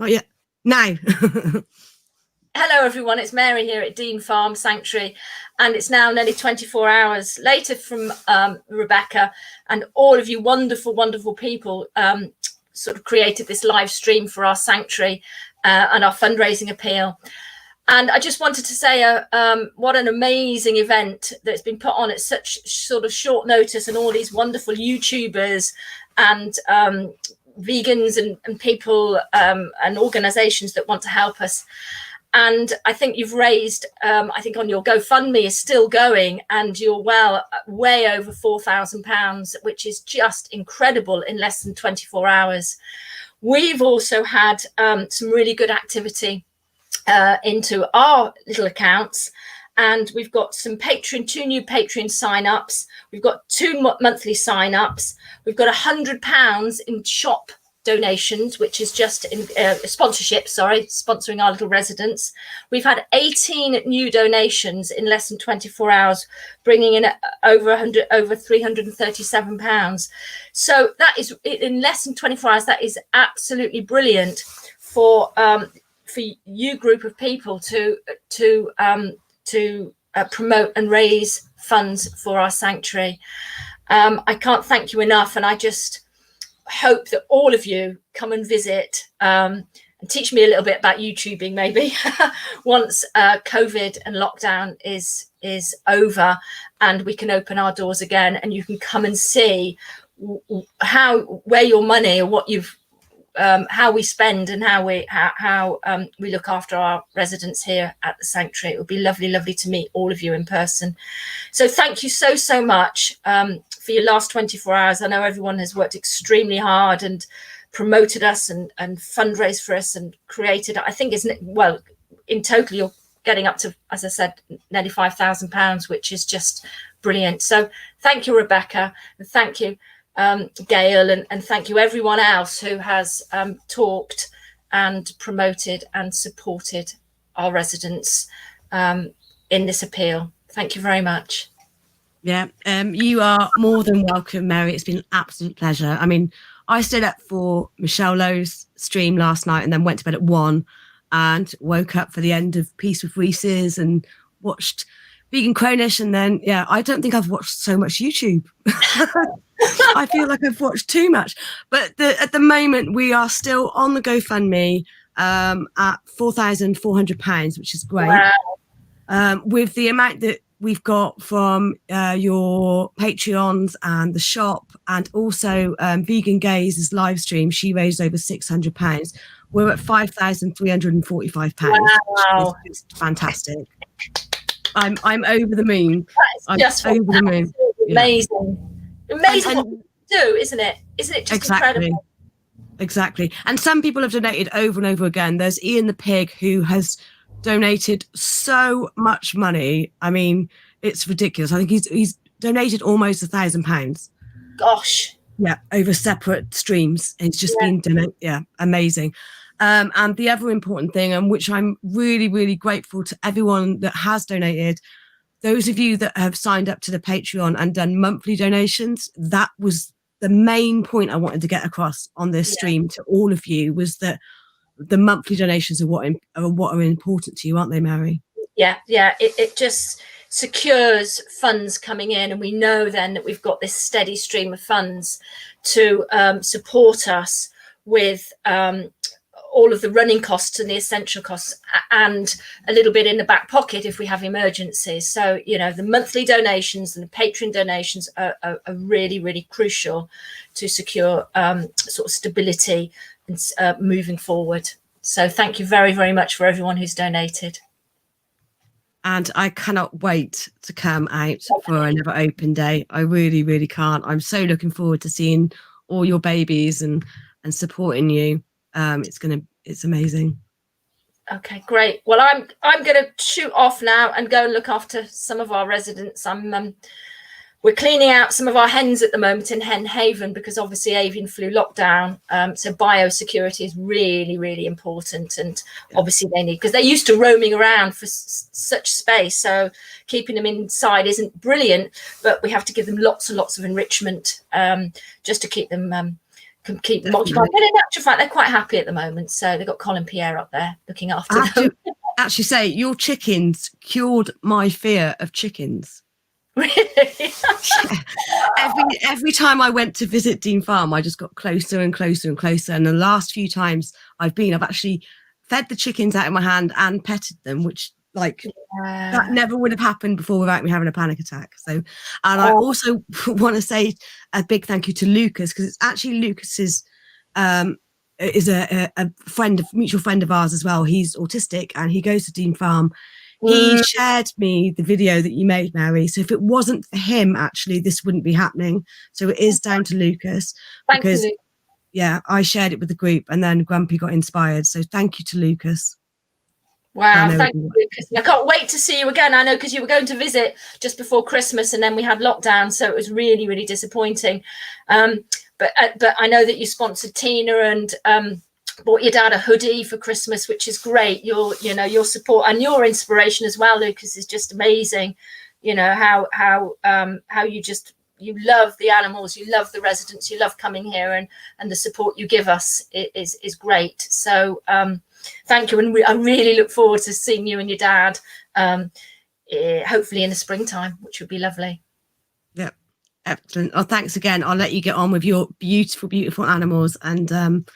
Oh yeah, now. Hello everyone, it's Mary here at Dean Farm Sanctuary, and it's now nearly 24 hours later from Rebecca and all of you wonderful people sort of created this live stream for our sanctuary and our fundraising appeal. And I just wanted to say what an amazing event that's been put on at such sort of short notice, and all these wonderful YouTubers and vegans and people and organizations that want to help us. And I think you've raised, I think on your GoFundMe is still going, and you're way over £4,000, which is just incredible in less than 24 hours. We've also had some really good activity into our little accounts, and we've got two new Patreon sign-ups. We've got 2 monthly sign-ups. We've got £100 in shop donations, which is just in sponsoring our little residents. We've had 18 new donations in less than 24 hours, bringing in over £337. So that is in less than 24 hours. That is absolutely brilliant for you group of people to promote and raise funds for our sanctuary. I can't thank you enough, and I just hope that all of you come and visit and teach me a little bit about YouTubing maybe once COVID and lockdown is over and we can open our doors again, and you can come and see where your money or what you've how we spend and how we look after our residents here at the sanctuary. It would be lovely to meet all of you in person. So thank you so much for your last 24 hours. I know everyone has worked extremely hard and promoted us and fundraised for us and created, I think in total you're getting up to, as I said, nearly £5,000, which is just brilliant. So thank you, Rebecca, and thank you, Gail, and thank you everyone else who has talked and promoted and supported our residents in this appeal. Thank you very much. Yeah, you are more than welcome, Mary. It's been an absolute pleasure. I mean, I stayed up for Michelle Lowe's stream last night and then went to bed at 1 and woke up for the end of Peace with Reese's and watched Vegan Cronish, and then I don't think I've watched so much YouTube. I feel like I've watched too much, but at the moment we are still on the GoFundMe at £4,400, which is great. Wow. With the amount that we've got from your Patreons and the shop, and also Vegan Gaze's live stream, she raised over £600. We're at £5,345. Wow, which is fantastic. I'm over the moon. I'm just over the moon. Amazing what we do, isn't it? Isn't it just incredible? Exactly. And some people have donated over and over again. There's Ian the Pig, who has donated so much money. I mean, it's ridiculous. I think he's donated almost £1,000. Gosh. Yeah, over separate streams. It's just been amazing. And the other important thing, and which I'm really grateful to everyone that has donated, those of you that have signed up to the Patreon and done monthly donations, that was the main point I wanted to get across on this stream to all of you, was that the monthly donations are what are important to you, aren't they, Mary? Yeah. It just secures funds coming in, and we know then that we've got this steady stream of funds to support us with all of the running costs and the essential costs, and a little bit in the back pocket if we have emergencies. So, the monthly donations and the Patreon donations are really crucial to secure sort of stability and moving forward. So thank you very much for everyone who's donated. And I cannot wait to come out for another open day. I really can't. I'm so looking forward to seeing all your babies and supporting you. It's amazing. Okay, great. Well, I'm going to shoot off now and go and look after some of our residents. We're cleaning out some of our hens at the moment in Hen Haven, because obviously avian flu lockdown. So biosecurity is really important, and obviously they need, because they're used to roaming around for such space. So keeping them inside isn't brilliant, but we have to give them lots and lots of enrichment just to keep them can keep them occupied. But in actual fact, they're quite happy at the moment. So they've got Colin Pierre up there looking after them. To actually say, your chickens cured my fear of chickens. Really? Every time I went to visit Dean Farm, I just got closer and closer and closer. And the last few times I've actually fed the chickens out of my hand and petted them, which that never would have happened before without me having a panic attack. So, and I also want to say a big thank you to Lucas, because it's actually Lucas's is a mutual friend of ours as well. He's autistic and he goes to Dean Farm. He shared me the video that you made, Mary. So if it wasn't for him, actually, this wouldn't be happening. So it is down to Lucas. Thank you, Luke. Yeah, I shared it with the group and then Grumpy got inspired. So thank you to Lucas. Wow, thank you, Lucas. I can't wait to see you again. I know, because you were going to visit just before Christmas and then we had lockdown. So it was really, really disappointing. But I know that you sponsored Tina and bought your dad a hoodie for Christmas, which is great. Your support and your inspiration as well, Lucas, is just amazing. You know how you love the animals, you love the residents, you love coming here, and the support you give us is great. So thank you, and I really look forward to seeing you and your dad, hopefully in the springtime, which would be lovely. Yeah, excellent. Oh, thanks again. I'll let you get on with your beautiful, beautiful animals, and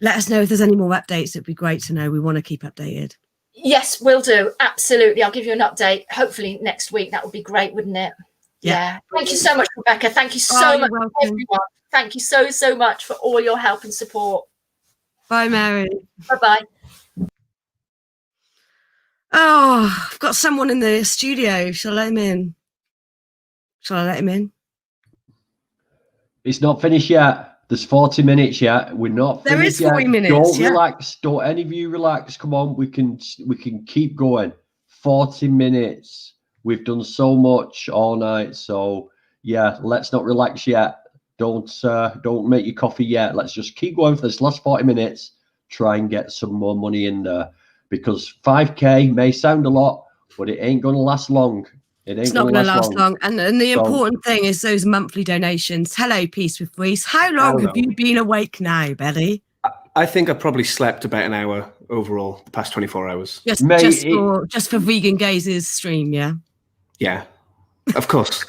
let us know if there's any more updates. It'd be great to know. We want to keep updated. Yes, will do. Absolutely. I'll give you an update. Hopefully next week. That would be great, wouldn't it? Yeah. Thank you so much, Rebecca. Thank you so much, everyone. Thank you so much for all your help and support. Bye, Mary. Bye-bye. Oh, I've got someone in the studio. Shall I let him in? It's not finished yet. There's 40 minutes yet. We're not finished. There is 40 minutes. Don't relax. Don't any of you relax. Come on, we can keep going. 40 minutes. We've done so much all night. So yeah, let's not relax yet. Don't make your coffee yet. Let's just keep going for this last 40 minutes. Try and get some more money in there, because 5K may sound a lot, but it ain't gonna last long. It's not going to last long. And the important thing is those monthly donations. Hello, Peace with Reese. How long have you been awake now, Belly? I think I probably slept about an hour overall the past 24 hours. Just for Vegan Gaze's stream, yeah? Yeah, of course.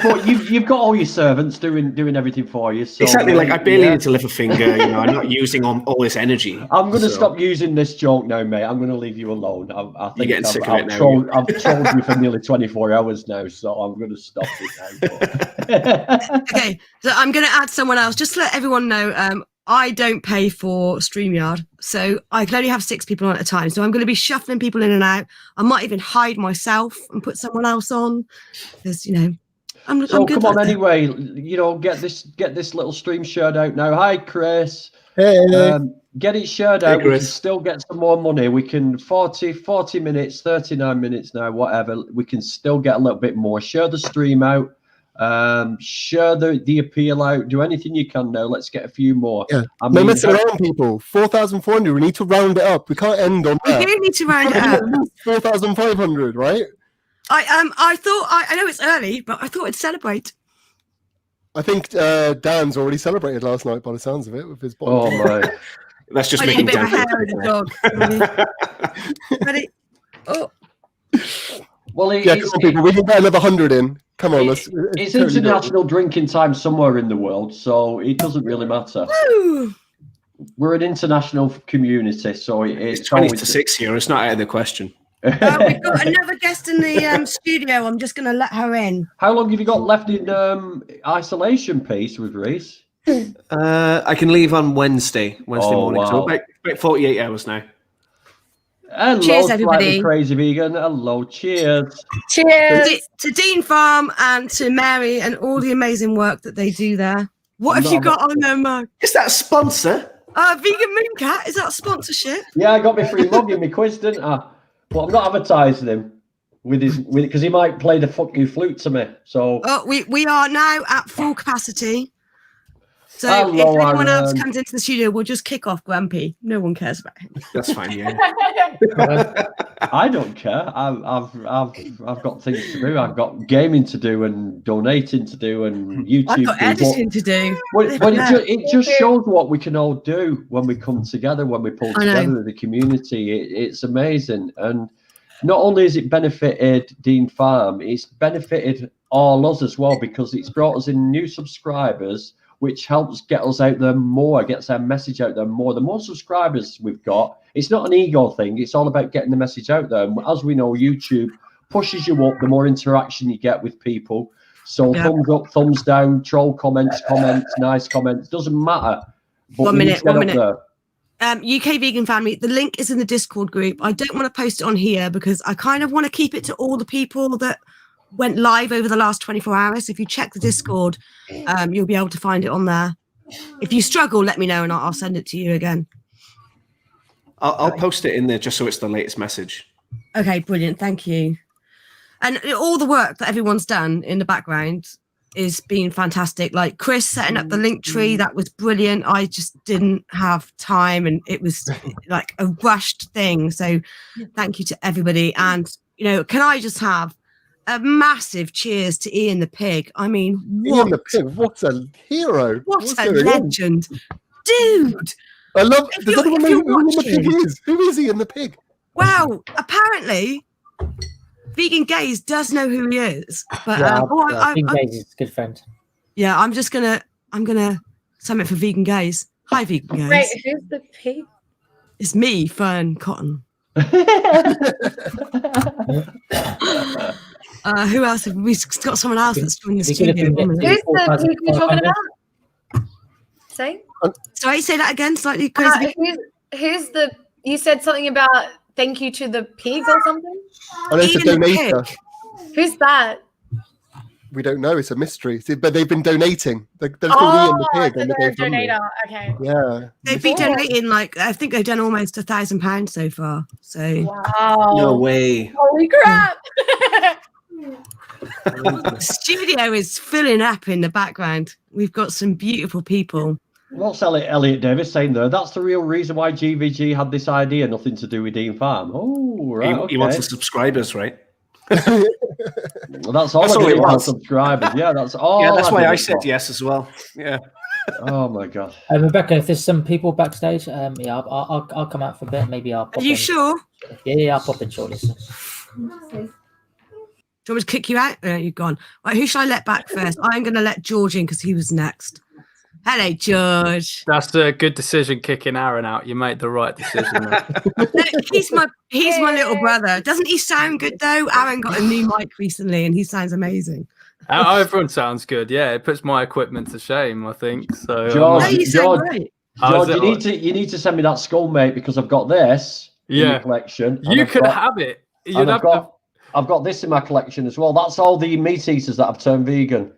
But you've got all your servants doing everything for you. So, exactly. Like I barely need to lift a finger. I'm not using all this energy. I'm going to stop using this joke now, mate. I'm going to leave you alone. I think You're getting sick of it now. I've trolled you for nearly 24 hours now, so I'm going to stop it now. Okay, so I'm going to add someone else. Just to let everyone know, I don't pay for StreamYard, so I can only have 6 people on at a time. So I'm going to be shuffling people in and out. I might even hide myself and put someone else on, because I'm come on, anyway. Get this little stream shared out now. Hi, Chris. Hey. Get it shared out. We can still get some more money. We can 40 minutes, 39 minutes now, whatever. We can still get a little bit more. Share the stream out. Share the appeal out. Do anything you can now. Let's get a few more. Yeah. No messing around, people. 4,400. We need to round it up. We can't end on that. We do need to round it up. 4,500, right? I know it's early, but I thought I'd celebrate. I think Dan's already celebrated last night by the sounds of it with his bottom. Oh my! Let's just make him a bit of hair of the dog. Ready? Oh. Well, come on, people. We can get another 100 in. Come on, it's international drinking time somewhere in the world, so it doesn't really matter. Woo! We're an international community, so it's 20 to 6 here. It's not out of the question. We've got another guest in the studio. I'm just going to let her in. How long have you got left in isolation, Peace with Reese? I can leave on Wednesday morning. Wow. So about 48 hours now. Hello, cheers, everybody. Crazy Vegan. Hello, cheers. Cheers to Dean Farm and to Mary and all the amazing work that they do there. What have you got on there, Mark? Is that a sponsor? Vegan Mooncat, is that a sponsorship? Yeah, I got me free mug in my quiz, didn't I? But I'm not advertising him because he might play the fuck you flute to me. So we are now at full capacity. So Hello, if anyone else Aaron. comes into the studio, we'll just kick off Grumpy. No one cares about him. That's fine. Yeah. I don't care. I've got things to do. I've got gaming to do and donating to do and YouTube. I've got editing to do. But it just shows what we can all do when we come together, when we pull together as a community. It's amazing. And not only has it benefited Dean Farm, it's benefited all us as well, because it's brought us in new subscribers, which helps get us out there more, gets our message out there more. The more subscribers we've got, it's not an ego thing. It's all about getting the message out there. And as we know, YouTube pushes you up, the more interaction you get with people. So thumbs up, thumbs down, troll comments, nice comments, doesn't matter. But 1 minute, 1 minute. There. UK Vegan Family, the link is in the Discord group. I don't want to post it on here because I kind of want to keep it to all the people that went live over the last 24 hours. If you check the Discord, you'll be able to find it on there. If you struggle, let me know and I'll send it to you again. I'll post it in there just so it's the latest message. Okay, brilliant. Thank you. And all the work that everyone's done in the background is being fantastic. Like Chris setting up the link tree, that was brilliant. I just didn't have time and it was like a rushed thing. So thank you to everybody. And, you know, can I just have a massive cheers to Ian the Pig? I mean, Ian the Pig, what a hero. What a legend. Dude. I love, does anyone know who Ian the Pig is? Who is Ian the Pig? Well, apparently Vegan Gaze does know who he is. But Vegan Gaze is a good friend. Yeah, I'm gonna summit for Vegan Gaze. Hi, Vegan Gaze. Wait, who's the pig? It's me, Fern Cotton. Who else? We've got someone else that's joined the studio. Who's the pig we're talking about? Say? Sorry, say that again, slightly crazy. Who's the? You said something about thank you to the pig or something. Oh, it's a donator. Who's that? We don't know. It's a mystery. But they've been donating. They're called Ian the Pig. So they're a donator. Okay. Yeah. They've been donating I think they've done almost £1,000 so far. So wow. No way. Holy crap. the studio is filling up in the background. We've got some beautiful people. What's Elliot Davis saying there? That's the real reason why GVG had this idea, nothing to do with Dean Farm. Oh, right. He wants the subscribers, right? Well, that's all I do about subscribers. Yeah, that's all. Yeah, that's why I said yes as well. Yeah. Oh my god. Rebecca, if there's some people backstage, yeah, I'll come out for a bit. Maybe I'll. Pop Are you in. sure? Yeah, I'll pop in shortly. So. Do you want me to kick you out? You're gone. Right, who should I let back first? I'm going to let George in because he was next. Hello, George. That's a good decision, kicking Aaron out. You made the right decision. he's my little brother. Doesn't he sound good though? Aaron got a new mic recently, and he sounds amazing. Everyone sounds good. Yeah, it puts my equipment to shame, I think. So, George, George, you need to send me that skull, mate, because I've got this in the collection. You could have it. I've got this in my collection as well. That's all the meat eaters that have turned vegan.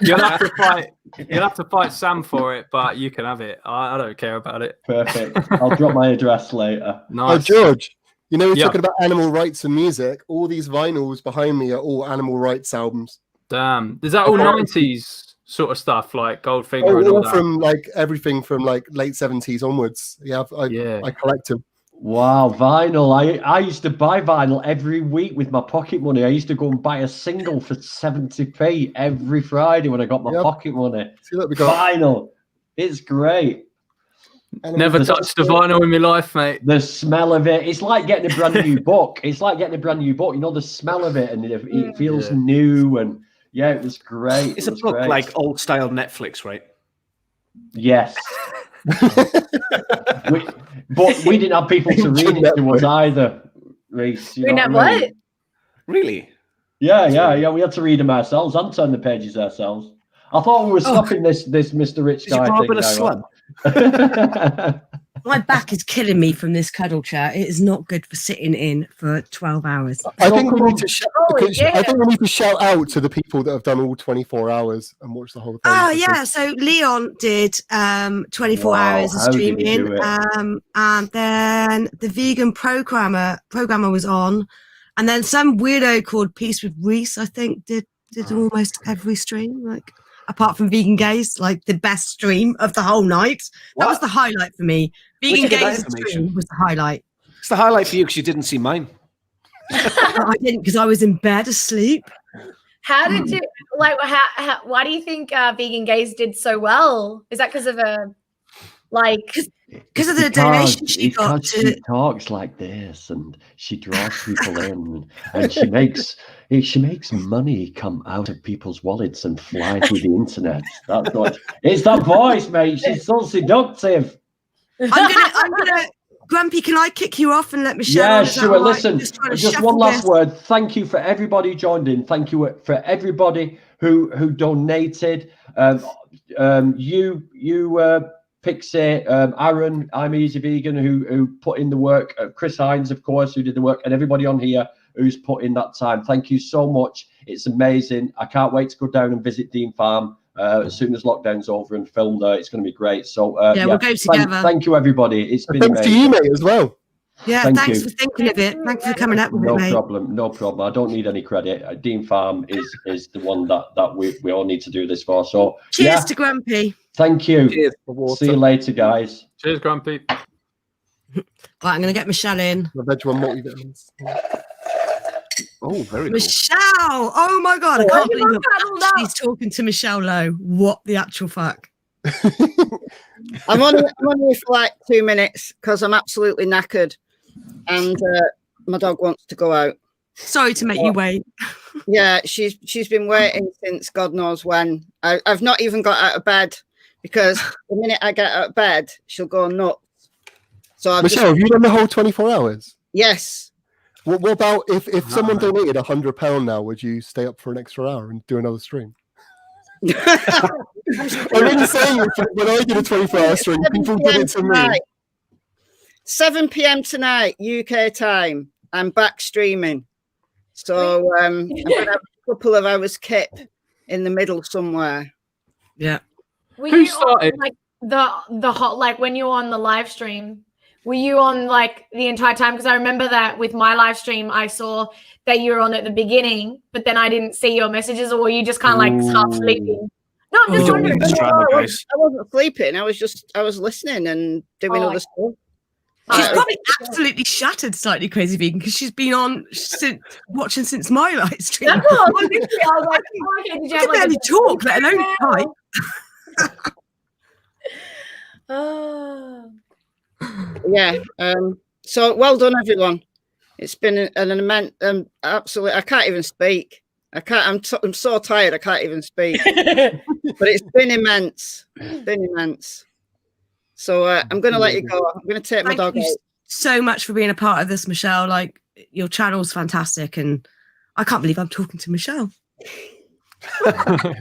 You'll have to fight Sam for it, but you can have it. I don't care about it. Perfect. I'll drop my address later. Nice. Oh, George, you know, we're talking about animal rights and music. All these vinyls behind me are all animal rights albums. Damn. Is that all 90s sort of stuff, like Goldfinger and all that? From like everything from like late 70s onwards. Yeah, I collect them. Wow, vinyl. I used to buy vinyl every week with my pocket money. I used to go and buy a single for 70p every Friday when I got my pocket money. See, look, we got vinyl. It's great. Never touched a vinyl in my life, mate. The smell of it. It's like getting a brand new book. It's like getting a brand new book. You know, the smell of it, and it feels new. And yeah, it was great. It's a book like old style Netflix, right? Yes. But we didn't have people to read it to us either, Reese. We didn't have what? Really? Yeah. We had to read them ourselves and turn the pages ourselves. I thought we were stopping this Mr. Rich guy thing. A slum? My back is killing me from this cuddle chair. It is not good for sitting in for 12 hours. I think we need to shout out to the people that have done all 24 hours and watched the whole thing. Oh, yeah. So Leon did 24 hours of streaming. And then the vegan programmer was on. And then some weirdo called Peace with Reese, I think, did almost every stream. apart from Vegan Gays, like the best stream of the whole night. That was the highlight for me. Vegan Gays stream was the highlight. It's the highlight for you because you didn't see mine. I didn't, because I was in bed asleep. How did you like? Why do you think Vegan Gays did so well? Is that because of because of the donation she got? She talks like this, and she draws people in, and she makes money come out of people's wallets and fly through the internet. That's what it's that voice, mate. She's so seductive. I'm gonna. Grumpy, can I kick you off and let Michelle? Yeah, on? Is that sure. all right? Listen, just one last word. Thank you for everybody who joined in. Thank you for everybody who donated. Pixie, Aaron, I'm Easy Vegan, who put in the work. Chris Hines, of course, who did the work, and everybody on here who's put in that time. Thank you so much. It's amazing. I can't wait to go down and visit Dean Farm as soon as lockdown's over and film there. It's going to be great. So we'll go together. Thank you, everybody. It's been thanks amazing. to you, mate, as well. Yeah, thanks for thinking of it. Thanks for coming up with it, mate. No problem. I don't need any credit. Dean Farm is the one that we all need to do this for. So cheers to Grumpy. Thank you. Cheers. See you later, guys. Cheers, Grumpy. Right, I'm going to get Michelle in. I bet you want multivitamins. Oh, very cool. Michelle! Oh my God, I can't believe she's talking to Michelle Lowe. What the actual fuck? I'm on here for like 2 minutes because I'm absolutely knackered, and my dog wants to go out. Sorry to make you wait. Yeah, she's been waiting since God knows when. I've not even got out of bed because the minute I get out of bed, she'll go nuts. So Michelle, have you done the whole 24 hours? Yes. What about if someone donated £100 now? Would you stay up for an extra hour and do another stream? I'm really saying when I did a 24-hour stream, people did it to me. 7 p.m. tonight, UK time. I'm back streaming. So I'm going to have a couple of hours kip in the middle somewhere. Yeah. Who started? Like the hot, like when you were on the live stream, were you on like the entire time? Because I remember that with my live stream, I saw that you were on at the beginning, but then I didn't see your messages, or were you just kind of like half sleeping? No, I'm just wondering. I wasn't sleeping. I was listening and doing other stuff. She's probably absolutely shattered Slightly Crazy Vegan because she's been on watching since my live stream. That's what I was like, oh, okay, did you have, barely talk, let alone type. Oh. Yeah. So well done, everyone. It's been an immense, absolute. I can't even speak. I'm so tired. I can't even speak. But it's been immense. It's been immense. So I'm going to let you go. I'm going to take my dog out. Thank you so much for being a part of this, Michelle. Like, your channel's fantastic, and I can't believe I'm talking to Michelle. Oh,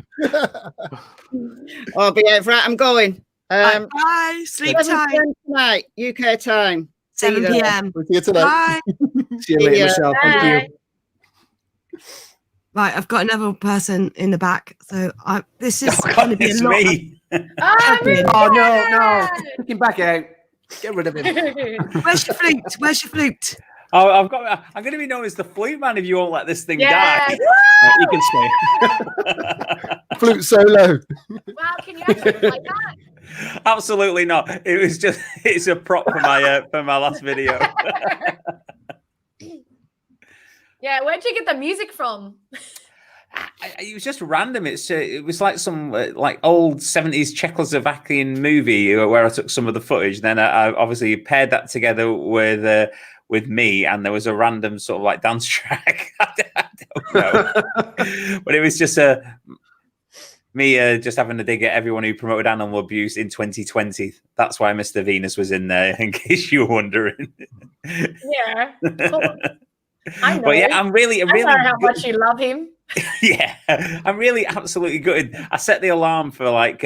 but yeah, right, I'm going. Bye. Sleep 7 tight. p.m. tonight, UK time. 7 p.m. See you tonight. Bye. See you later, Michelle. Thank you. Right, I've got another person in the back, so this is going to be a lot. Me. Oh no! Take him back out. Get rid of him. Where's your flute? Where's your flute? Oh, I'm going to be known as the flute man if you won't let this thing die. You can stay. Flute solo. Wow, can you actually like that? Absolutely not. It's a prop for my last video. Yeah, where'd you get the music from? It was just random. It was like some like old 70s Czechoslovakian movie where I took some of the footage. Then I obviously paired that together with me, and there was a random sort of like dance track. I don't know, but it was just me just having a dig at everyone who promoted animal abuse in 2020. That's why Mr. Venus was in there, in case you were wondering. Yeah, I know. But yeah, I know how much you love him. Yeah, I'm really absolutely gutted. I set the alarm for like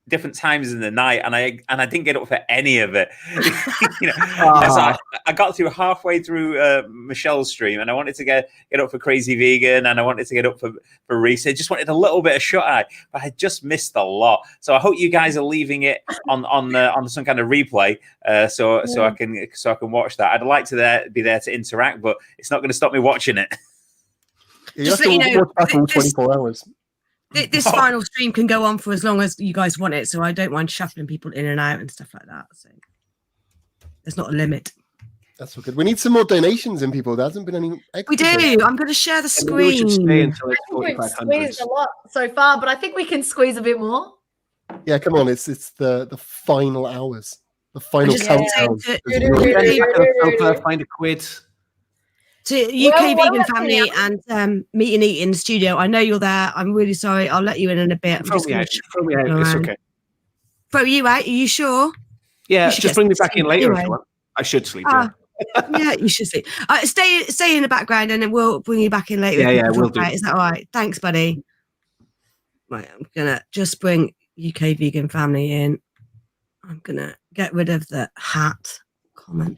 different times in the night, and I didn't get up for any of it. You know, so I got through halfway through Michelle's stream, and I wanted to get up for Crazy Vegan, and I wanted to get up for Reese. I just wanted a little bit of shut eye, but I just missed a lot. So I hope you guys are leaving it on some kind of replay, so I can watch that. I'd like to be there to interact, but it's not going to stop me watching it. You have to watch back all 24 hours. This final stream can go on for as long as you guys want it, so I don't mind shuffling people in and out and stuff like that. So there's not a limit. That's all good. We need some more donations in, people. There hasn't been any. We do. I'm going to share the And we should stay screen. until it's I think we've 4,500. squeezed a lot so far, but I think we can squeeze a bit more. Yeah, come on. It's the final hours. The final just countdown. saying Find a quid. To UK Well, Vegan family and Meet and Eat in the studio. I know you're there. I'm really sorry. I'll let you in a bit. I'm Throw just me gonna out. Throw me out. It's okay. throw you out. Are you sure? Yeah, You should just get bring me some back in sleep later if anyway. you want. I should sleep. Ah, yeah, you should sleep. Stay in the background, and then we'll bring you back in later. Yeah, if yeah, people we'll drop do. out. Is that all right? Thanks, buddy. Right, I'm gonna just bring UK Vegan family in. I'm gonna get rid of the hat comment.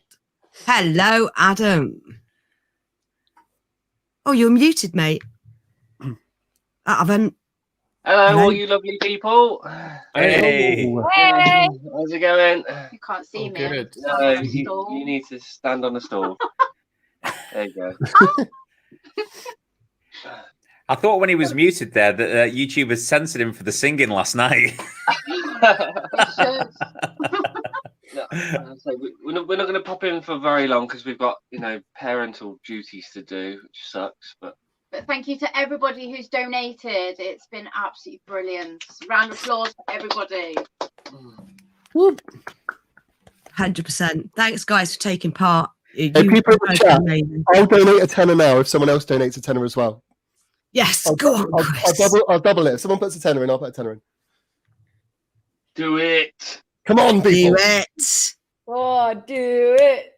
Hello, Adam. Oh, you're muted, mate. Adam. Hello, all you lovely people. Hey. Hey. How's it going? You can't see me. Good. No, you need to stand on a stool. There you go. I thought when he was muted there that YouTube had censored him for the singing last night. So we're not going to pop in for very long because we've got, parental duties to do, which sucks. But thank you to everybody who's donated. It's been absolutely brilliant. Round of applause for everybody. 100%. Thanks, guys, for taking part. Hey, people in the guys chat, are amazing. I'll donate a tenner now if someone else donates a tenner as well. Yes, go on, Chris. I'll double it. If someone puts a tenner in, I'll put a tenner in. do it. Come on, people. Do it. Oh, do it.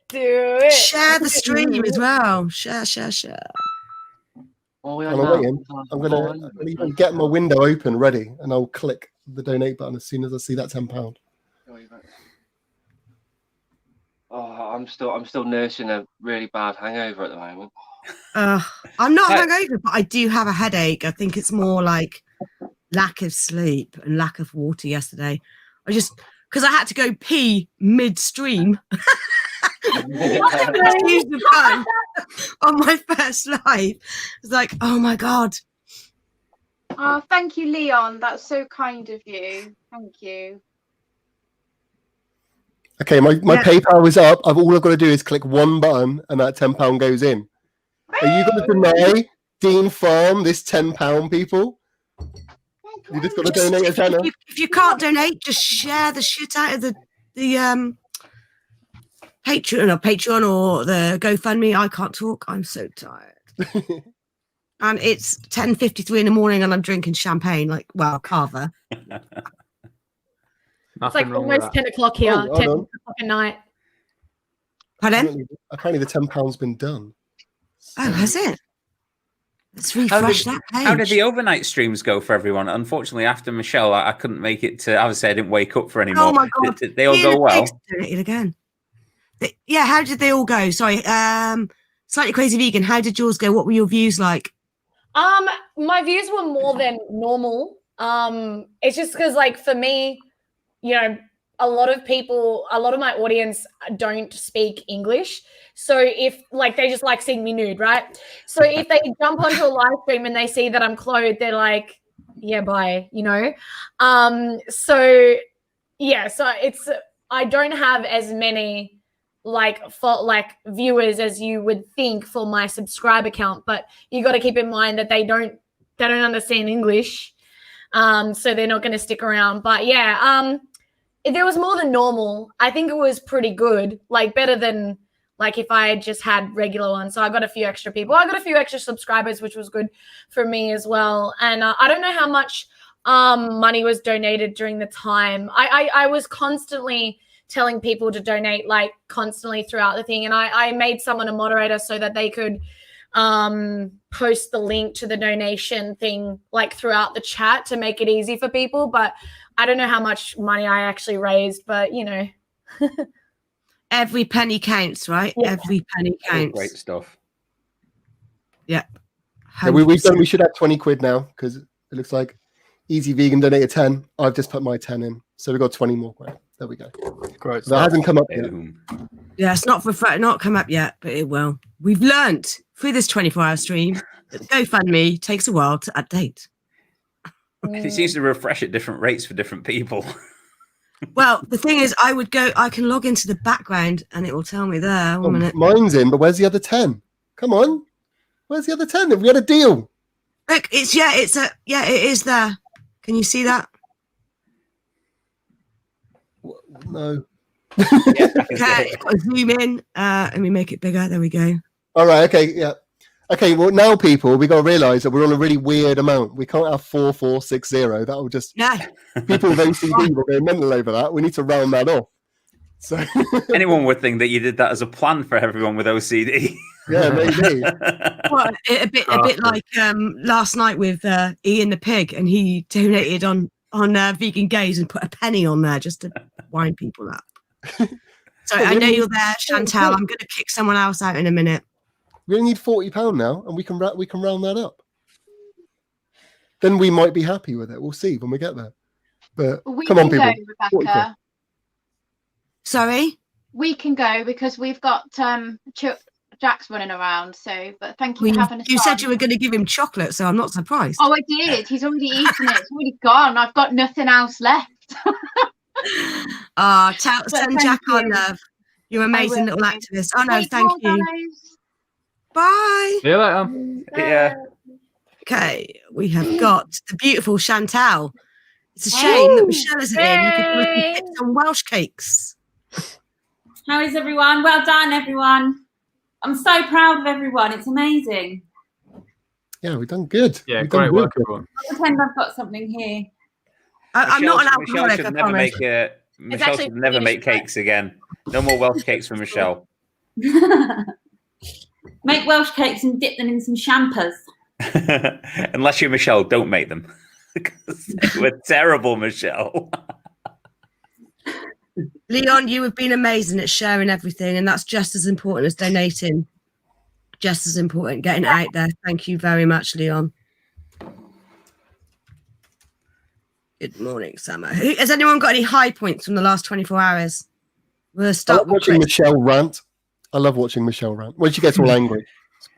Share the stream as well. Share. Oh, we are I'm now. waiting. I'm gonna even get my window open ready, and I'll click the donate button as soon as I see that £10. Oh, I'm still nursing a really bad hangover at the moment. I'm not hungover, but I do have a headache. I think it's more like lack of sleep and lack of water yesterday. Because I had to go pee midstream. Excuse the pun. On my first live. It's like, oh my God. Oh, thank you, Leon. That's so kind of you. Thank you. Okay, my PayPal is up. All I've got to do is click one button, and that £10 goes in. Are you going to deny Dean Farm this £10, people? You just got to donate a tenner. If you can't donate, just share the shit out of the Patreon or the GoFundMe. I can't talk. I'm so tired. And it's 10:53 in the morning, and I'm drinking champagne, Carver. It's like almost 10 o'clock here. 10 o'clock at night. Pardon? Apparently the £10's been done. Oh, has it? Let's refresh that page. How did the overnight streams go for everyone? Unfortunately, after Michelle, I couldn't make it to. Obviously, I didn't wake up for anymore. Oh my God! Did they all go well? Donated again. Yeah. How did they all go? Sorry. Slightly Crazy Vegan. How did yours go? What were your views like? My views were more than normal. It's just because, for me, a lot of my audience don't speak English. So if they just like seeing me nude, right? So if they jump onto a live stream and they see that I'm clothed, they're like, yeah, bye, So it's, I don't have as many viewers as you would think for my subscriber count, but you got to keep in mind that they don't understand English. So they're not going to stick around. But yeah, there was more than normal. I think it was pretty good, better than if I had just had regular ones. So I got a few extra people. I got a few extra subscribers, which was good for me as well. And I don't know how much money was donated during the time. I was constantly telling people to donate constantly throughout the thing. And I made someone a moderator so that they could post the link to the donation thing throughout the chat to make it easy for people. But I don't know how much money I actually raised, but Every penny counts, right? Yeah. Every penny counts. Great stuff. Yeah. Yeah, we should have 20 quid now because it looks like Easy Vegan donated 10. I've just put my 10 in. So we've got 20 more quid. There we go. Great. That hasn't come up yet. Yeah, it's not come up yet, but it will. We've learnt through this 24-hour stream that GoFundMe takes a while to update. It seems to refresh at different rates for different people. Well, the thing is, I can log into the background and it will tell me there. One minute. Mine's in, but where's the other 10? Come on. Where's the other 10? Have we had a deal? Look, it is there. Can you see that? No. Okay, got to zoom in. Let me make it bigger. There we go. All right. Okay. Yeah. Okay. Well, now people, we got to realise that we're on a really weird amount. We can't have 4460. That will just people with OCD will go mental over that. We need to round that off. So anyone would think that you did that as a plan for everyone with OCD. Yeah, maybe. Well, a bit like last night with Ian the pig, and he donated on vegan gays and put a penny on there just to wind people up. So I know you're there, Chantal. I'm going to kick someone else out in a minute. We only need £40 now, and we can round that up. Then we might be happy with it. We'll see when we get there. But We come on, can people. go, Rebecca. Sorry? We can go because we've got Jack's running around. So, but thank you for having us. You said on. you were going to give him chocolate, so I'm not surprised. Oh, I did. He's already eaten it. It's already gone. I've got nothing else left. Send Jack on love. You're amazing little activist. Oh no, thank you. Guys. See Bye. you later. Yeah. Okay, we have got the beautiful Chantal. It's a shame that Michelle isn't in. You could do tips on Welsh cakes. How is everyone? Well done, everyone. I'm so proud of everyone. It's amazing. Yeah, we've done good. Yeah, we've great work, everyone. I'll pretend I've got something here. I'm not an alcoholic. Michelle should never Michelle should never make cakes again. No more Welsh cakes for Michelle. Make Welsh cakes and dip them in some champers. Unless you're Michelle, don't make them. We're terrible, Michelle. Leon, you have been amazing at sharing everything, and that's just as important as donating. Just as important, getting it out there. Thank you very much, Leon. Good morning, Summer. Has anyone got any high points from the last 24 hours? We'll start with watching Michelle rant. I love watching Michelle rant. When she gets all angry.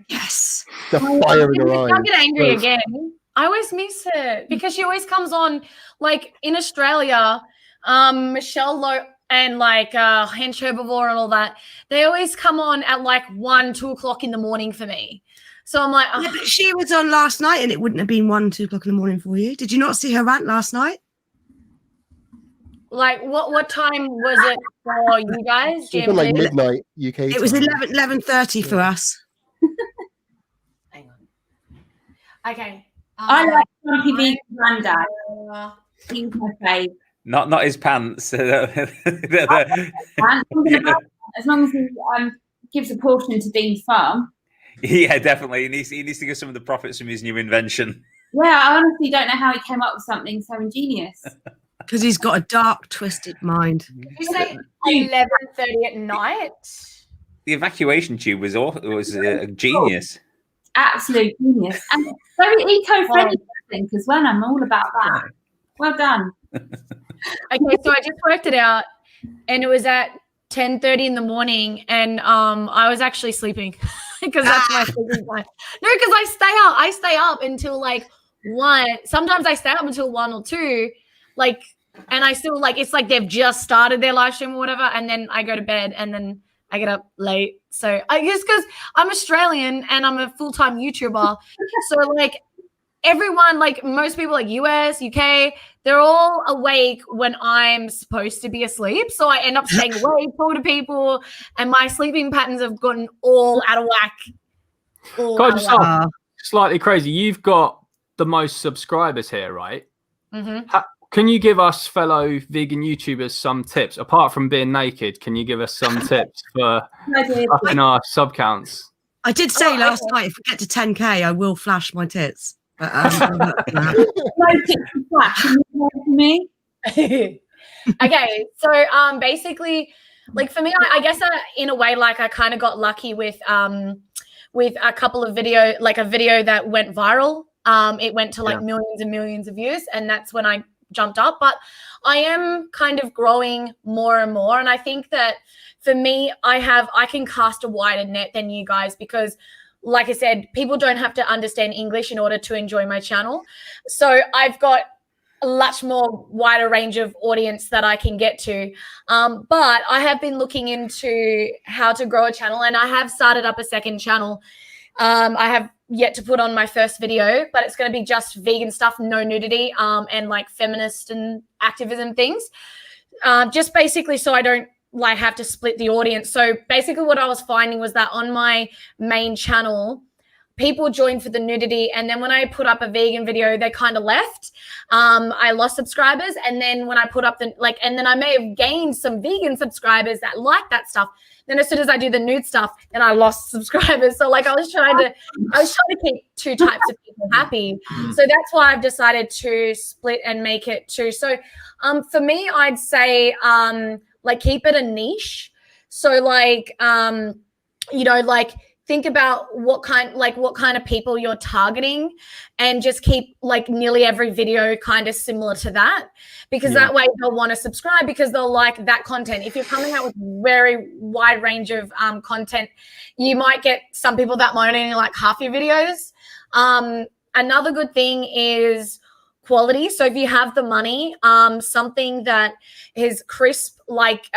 Yes. The fire in her eyes. I'll get angry again. I always miss her because she always comes on, like in Australia, Michelle Lowe and like Hench Herbivore and all that. They always come on at like 1, 2 o'clock in the morning for me. So I'm like, yeah, but she was on last night and it wouldn't have been 1, 2 o'clock in the morning for you. Did you not see her rant last night? Like what time was it for you guys? It was like midnight UK. It was 11:30 for us. Hang on. Okay. I like Grumpy Vegan Grandad. He's my fave. Not his pants. As long as he gives a portion to Dean Farm. Yeah, definitely. He needs to get some of the profits from his new invention. Yeah, I honestly don't know how he came up with something so ingenious. Because he's got a dark, twisted mind. Did you say 11:30 at night? The evacuation tube was a genius. Absolute genius. And very eco-friendly, I think, as well. I'm all about that. Well done. Okay, so I just worked it out, and it was at 10:30 in the morning, and I was actually sleeping because that's my sleeping time. No, because I stay up until like 1. Sometimes I stay up until 1 or 2, like, and I still like it's like they've just started their live stream or whatever, and then I go to bed, and then I get up late. So I guess because I'm Australian and I'm a full-time YouTuber, so like everyone, like most people, like US, UK, they're all awake when I'm supposed to be asleep. So I end up staying awake, talking to people, and my sleeping patterns have gotten all out of whack. Slightly crazy. You've got the most subscribers here, right? Mm-hmm. Can you give us fellow vegan YouTubers some tips? Apart from being naked, can you give us some tips for upping our sub counts? I did say last night, if we get to 10K, I will flash my tits. But, me. Okay, so basically, like for me, I guess in a way, like I kind of got lucky with a couple of video, like a video that went viral. It went to like millions and millions of views, and that's when I jumped up. But I am kind of growing more and more, and I think that for me, I can cast a wider net than you guys because like I said, people don't have to understand English in order to enjoy my channel. So I've got a much more wider range of audience that I can get to. But I have been looking into how to grow a channel, and I have started up a second channel. I have yet to put on my first video, but it's going to be just vegan stuff, no nudity, and like feminist and activism things. Just basically so I don't like have to split the audience. So basically what I was finding was that on my main channel, people joined for the nudity, and then when I put up a vegan video, they kind of left. I lost subscribers, and then when I put up and then I may have gained some vegan subscribers that like that stuff. Then as soon as I do the nude stuff, then I lost subscribers. So like I was trying to keep two types of people happy. So that's why I've decided to split and make it two. So for me, I'd say like keep it a niche. So like like think about what kind of people you're targeting, and just keep like nearly every video kind of similar to that, because that way they'll want to subscribe because they'll like that content. If you're coming out with very wide range of content, you might get some people that might only like half your videos. Another good thing is quality. So if you have the money, something that is crisp, like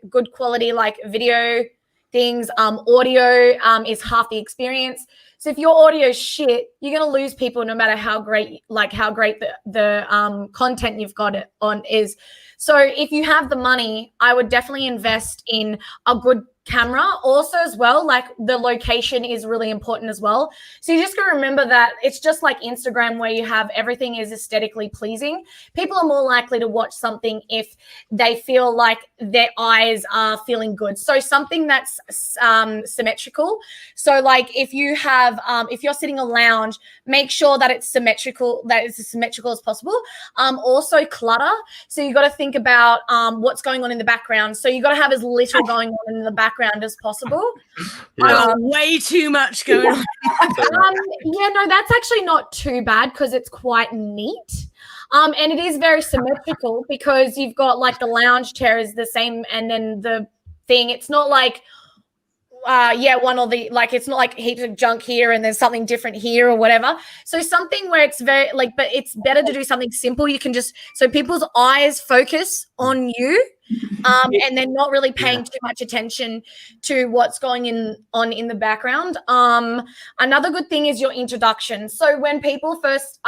good quality, like video things, audio is half the experience. So if your audio is shit, you're going to lose people no matter how great the content you've got it on is. So if you have the money, I would definitely invest in a good camera. Also as well, like the location is really important as well. So you just got to remember that it's just like Instagram, where you have everything is aesthetically pleasing. People are more likely to watch something if they feel like their eyes are feeling good. So something that's symmetrical. So like if you have if you're sitting a lounge, make sure that it's symmetrical, that it's as symmetrical as possible. Also clutter. So you got to think about what's going on in the background. So you got to have as little going on in the background as possible. Way too much going on. No, that's actually not too bad because it's quite neat. And it is very symmetrical because you've got like the lounge chair is the same, and then the thing, it's not like one or the, like it's not like heaps of junk here and there's something different here or whatever. So something where it's very like, but it's better to do something simple. You can just, so people's eyes focus on you, and they're not really paying too much attention to what's going on in the background. Another good thing is your introduction. So when people first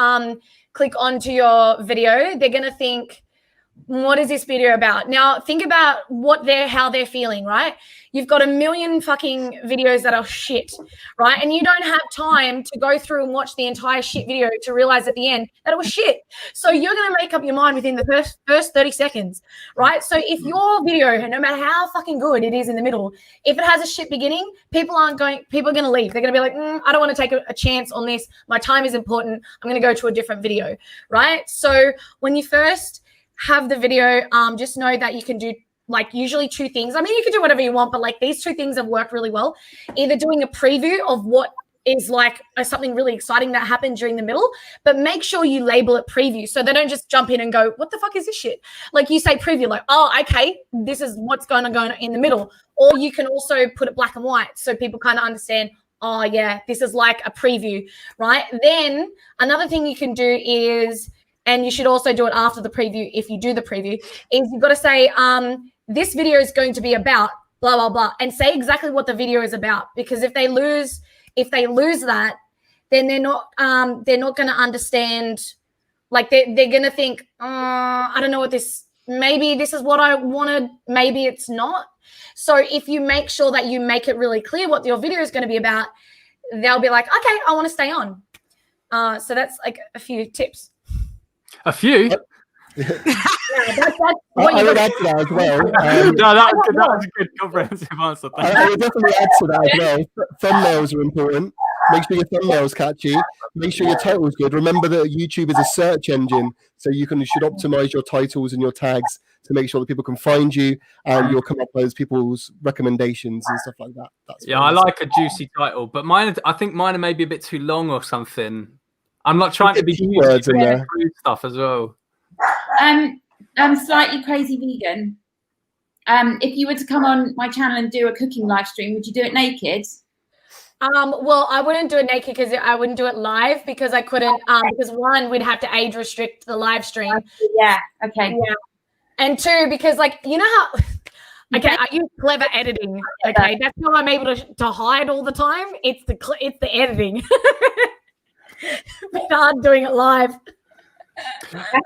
click onto your video, they're going to think, what is this video about? Now think about how they're feeling, right? You've got a million fucking videos that are shit, right? And you don't have time to go through and watch the entire shit video to realize at the end that it was shit. So you're going to make up your mind within the first 30 seconds, right? So if your video, no matter how fucking good it is in the middle, if it has a shit beginning, people are going to leave. They're going to be like, I don't want to take a chance on this. My time is important. I'm going to go to a different video, right? So when you first have the video, just know that you can do like usually two things. I mean, you can do whatever you want, but like these two things have worked really well. Either doing a preview of what is like something really exciting that happened during the middle, but make sure you label it preview so they don't just jump in and go, what the fuck is this shit? Like you say preview, like, oh, okay, this is what's going on in the middle. Or you can also put it black and white so people kind of understand, oh yeah, this is like a preview, right? Then another thing you can do is, and you should also do it after the preview if you do the preview, is you've got to say, this video is going to be about blah, blah, blah, and say exactly what the video is about. Because if they lose that, then they're not going to understand, like they're going to think, I don't know what this, maybe this is what I wanted, maybe it's not. So if you make sure that you make it really clear what your video is going to be about, they'll be like, okay, I want to stay on. So that's like a few tips. A few? I would add to that as well. No, that was a good comprehensive answer. I would definitely add to that as well. Thumbnails are important. Make sure your thumbnails catchy. Make sure your title's good. Remember that YouTube is a search engine, so you should optimize your titles and your tags to make sure that people can find you, and you'll come up with people's recommendations and stuff like that. I like a juicy title, but I think mine are maybe a bit too long or something. I'm not trying to be keywords in there. Stuff as well. I'm slightly crazy vegan. If you were to come on my channel and do a cooking live stream, would you do it naked? Well, I wouldn't do it naked because I wouldn't do it live because I couldn't. Because one, we'd have to age restrict the live stream. Yeah. Okay. Yeah. And two, because like you know how. Okay, I use clever editing. Okay, that's how I'm able to hide all the time. It's the editing. It's hard doing it live.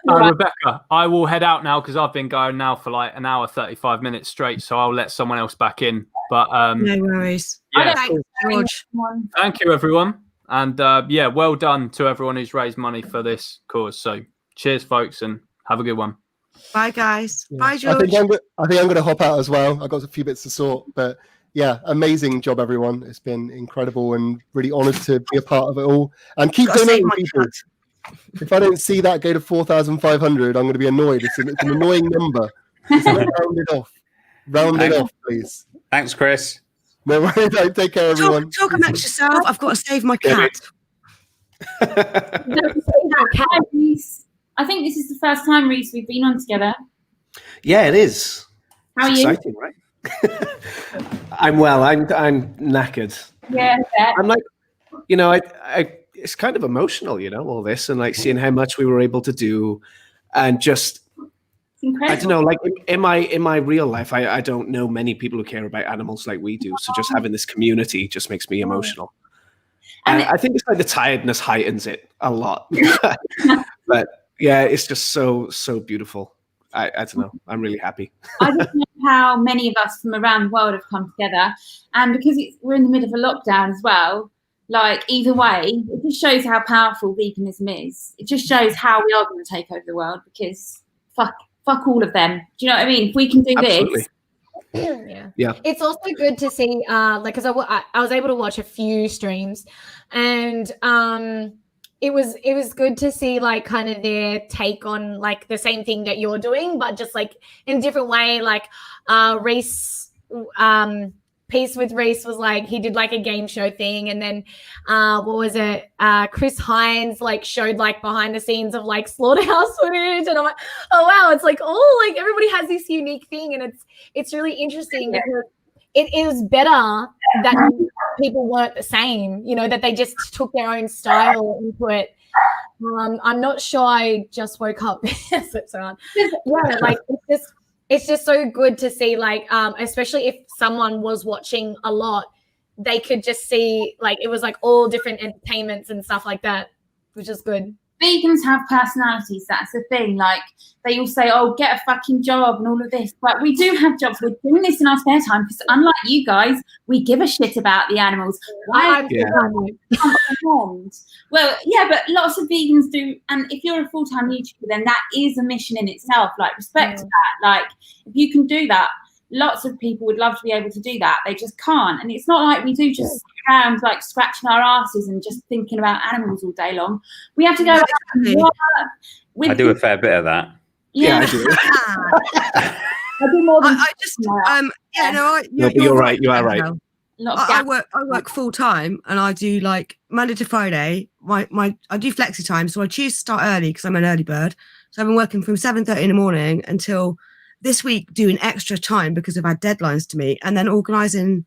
Rebecca, I will head out now because I've been going now for like an hour 35 minutes straight. So I'll let someone else back in. But no worries. Yeah, Thanks, George. thank you, everyone, and yeah, well done to everyone who's raised money for this cause. So cheers, folks, and have a good one. Bye, guys. Yeah. Bye, George. I think I'm going to hop out as well. I've got a few bits to sort, but yeah, amazing job, everyone. It's been incredible and really honoured to be a part of it all. And keep donating, people. If I don't see that go to 4,500, I'm going to be annoyed. It's an annoying number. So round it off. Round it off, please. Thanks, Chris. No worries. Take care, everyone. Talk amongst yourself. I've got to save my cat. I think this is the first time, Reese, we've been on together. Yeah, it is. How It's are you? exciting, right? I'm well. I'm knackered. Yeah, I'm like, you know, I it's kind of emotional, you know, all this and like seeing how much we were able to do, and just it's incredible. I don't know, like in my real life, I don't know many people who care about animals like we do. So just having this community just makes me emotional. And I think it's like the tiredness heightens it a lot. But yeah, it's just so beautiful. I don't know. I'm really happy. I don't know how many of us from around the world have come together, and because we're in the middle of a lockdown as well. Like either way, it just shows how powerful veganism is. It just shows how we are going to take over the world because fuck all of them. Do you know what I mean? If we can do this. Yeah. It's also good to see, like, because I was able to watch a few streams, and it was good to see like kind of their take on like the same thing that you're doing, but just like in a different way. Like Reese, Peace with Reese was like he did like a game show thing, and then what was it? Chris Hines like showed like behind the scenes of like slaughterhouse footage, and I'm like, oh wow, it's like like everybody has this unique thing, and it's really interesting because it is better that people weren't the same, you know, that they just took their own style into it. I'm not sure I just woke up. Yes, it's on. Yeah, like it's just so good to see, like, especially if someone was watching a lot, they could just see, like, it was like all different entertainments and stuff like that, which is good. Vegans have personalities. That's the thing. Like, they all say, oh, get a fucking job and all of this. But we do have jobs. We're doing this in our spare time because unlike you guys, we give a shit about the animals. Well, yeah, but lots of vegans do. And if you're a full-time YouTuber, then that is a mission in itself. Like, respect to that. Like, if you can do that, lots of people would love to be able to do that. They just can't. And it's not like we do just sit around like scratching our asses and just thinking about animals all day long. We have to go out and work. I do a fair bit of that. Yeah, I do. I do more than No, but you're right. You are right. I work full time, and I do like Monday to Friday. I do flexi time, so I choose to start early because I'm an early bird. So I've been working from 7:30 in the morning until this week, doing extra time because I've had deadlines to meet, and then organising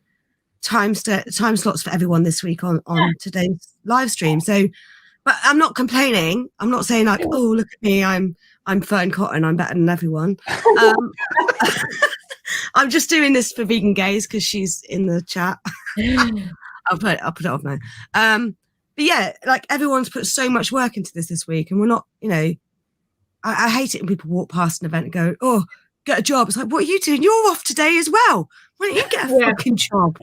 time slots for everyone this week on today's live stream. So, but I'm not complaining. I'm not saying like, oh, look at me, I'm Fern Cotton, I'm better than everyone. I'm just doing this for Vegan Gays because she's in the chat. I'll put it off now. But yeah, like everyone's put so much work into this week, and we're not, you know, I hate it when people walk past an event and go, oh, get a job. It's like, what are you doing? You're off today as well. Why don't you get a fucking job?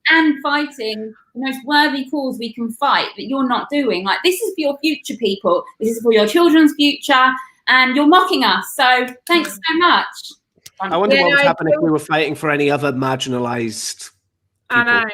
And fighting the most worthy cause we can fight that you're not doing. Like, this is for your future, people. This is for your children's future, and you're mocking us. So thanks so much. I wonder what would happen if we were fighting for any other marginalised people. I know.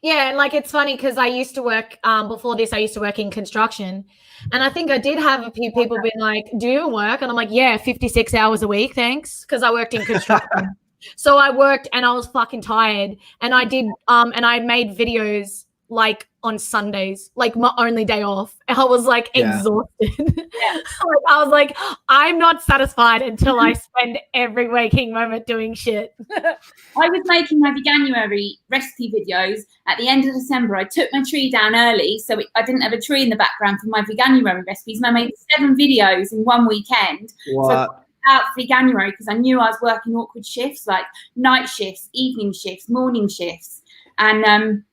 Yeah, like it's funny because I used to work before this. I used to work in construction, and I think I did have a few people being like, "Do you work?" And I'm like, "Yeah, 56 hours a week, thanks," because I worked in construction. So I worked, and I was fucking tired, and I did and I made videos like on Sundays, like my only day off. I was like exhausted. Like, I was like, I'm not satisfied until I spend every waking moment doing shit. I was making my Veganuary recipe videos at the end of December. I took my tree down early, so I didn't have a tree in the background for my Veganuary recipes, and I made 7 videos in one weekend. What? So out for Veganuary because I knew I was working awkward shifts, like night shifts, evening shifts, morning shifts, and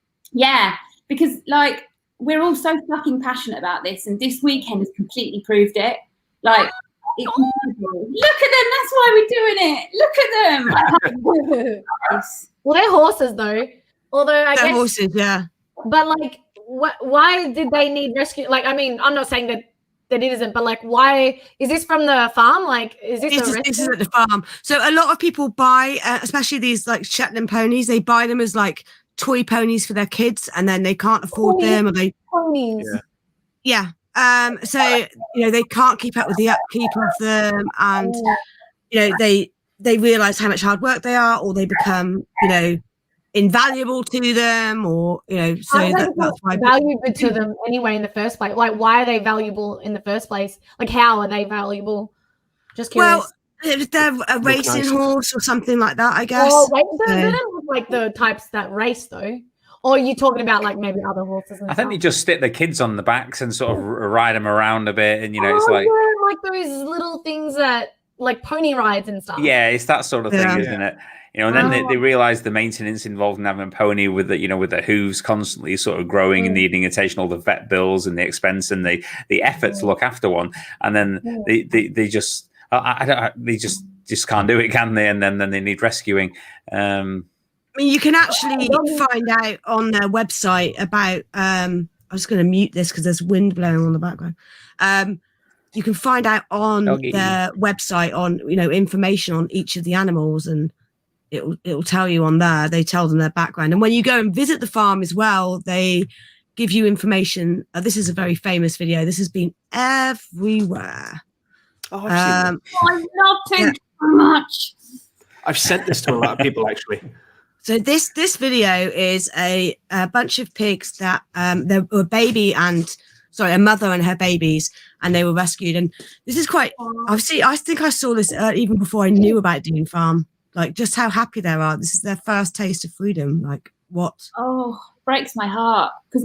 because like we're all so fucking passionate about this, and this weekend has completely proved it. Like, look at them, that's why we're doing it. Look at them. Well, they're horses though. Although I They're guess horses, yeah. But like, why did they need rescue? Like, I mean, I'm not saying that it isn't, but like, why is this from the farm? Like, is this this is at the farm? So a lot of people buy, especially these like Shetland ponies, they buy them as like toy ponies for their kids, and then they can't afford them, or they ponies. Yeah. So they can't keep up with the upkeep of them, and they realize how much hard work they are, or they become invaluable to them, or so that's why valuable to them anyway in the first place. Like, why are they valuable in the first place? Like, how are they valuable? Just curious. Well, they're a racing horse or something like that, I guess. Oh, wait, they don't look like the types that race though. Or are you talking about like maybe other horses? I think they just stick the kids on the backs and sort of ride them around a bit, and it's like those little things that like pony rides and stuff. Yeah, it's that sort of thing, isn't it? And then they realize the maintenance involved in having a pony with the with the hooves constantly sort of growing and needing attention, all the vet bills and the expense and the effort to look after one, and then they just just can't do it, can they? And then they need rescuing. I mean, you can actually find out on their website about. I'm just going to mute this because there's wind blowing on the background. You can find out on their website on information on each of the animals, and it'll tell you on there. They tell them their background, and when you go and visit the farm as well, they give you information. This is a very famous video. This has been everywhere. Oh, I've seen I love it so much. I've sent this to a lot of people actually. So this video is a bunch of pigs that there were a mother and her babies, and they were rescued. And this is quite. I think I saw this even before I knew about Dean Farm. Like, just how happy they are. This is their first taste of freedom. Like, what? Oh, breaks my heart because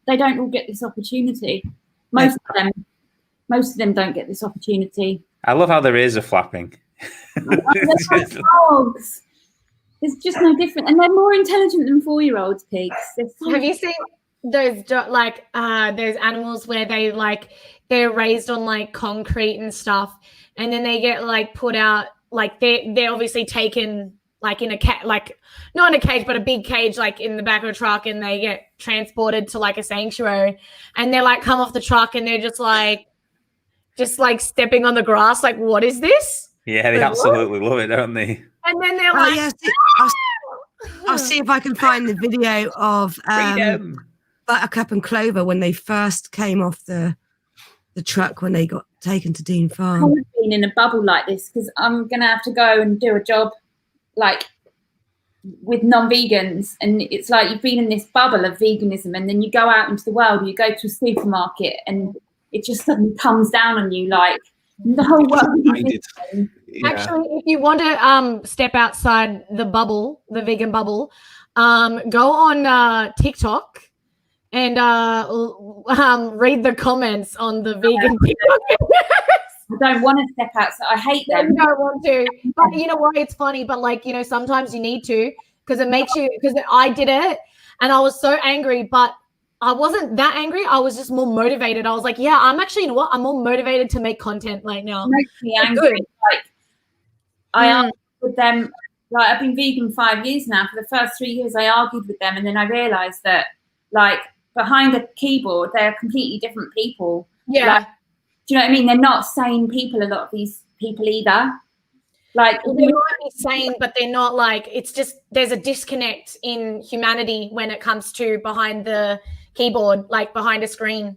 they don't all get this opportunity. Most of them don't get this opportunity. I love how their ears are flapping. They're like dogs. It's just no different, and they're more intelligent than 4-year-olds pigs. Have you seen those those animals where they're raised on like concrete and stuff, and then they get like put out, like they're obviously taken like in a not in a cage, but a big cage, like in the back of a truck, and they get transported to like a sanctuary, and they're like come off the truck and they're just like stepping on the grass. Like, what is this? Yeah, they absolutely love it, don't they? And then they're like, I'll see if I can find the video of Buttercup and Clover when they first came off the truck when they got taken to Dean Farm. I've been in a bubble like this because I'm gonna have to go and do a job like with non-vegans, and it's like you've been in this bubble of veganism, and then you go out into the world, or you go to a supermarket, and it just suddenly comes down on you like the whole world. Actually, if you want to step outside the bubble, the vegan bubble, go on TikTok and read the comments on the vegan TikTok. I don't want to step outside. I hate them. You don't want to. But you know what? It's funny. But sometimes you need to, because it makes you, because I did it and I was so angry, but I wasn't that angry. I was just more motivated. I was like, yeah, I'm actually, I'm more motivated to make content right now. It makes me angry. Like, I argued with them. Like, I've been vegan 5 years now. For the first 3 years, I argued with them, and then I realized that, like, behind a keyboard, they're completely different people. Yeah. Like, do you know what I mean? They're not sane people, a lot of these people either. Like, they might be sane, but they're not like, it's just, there's a disconnect in humanity when it comes to behind the keyboard, like behind a screen.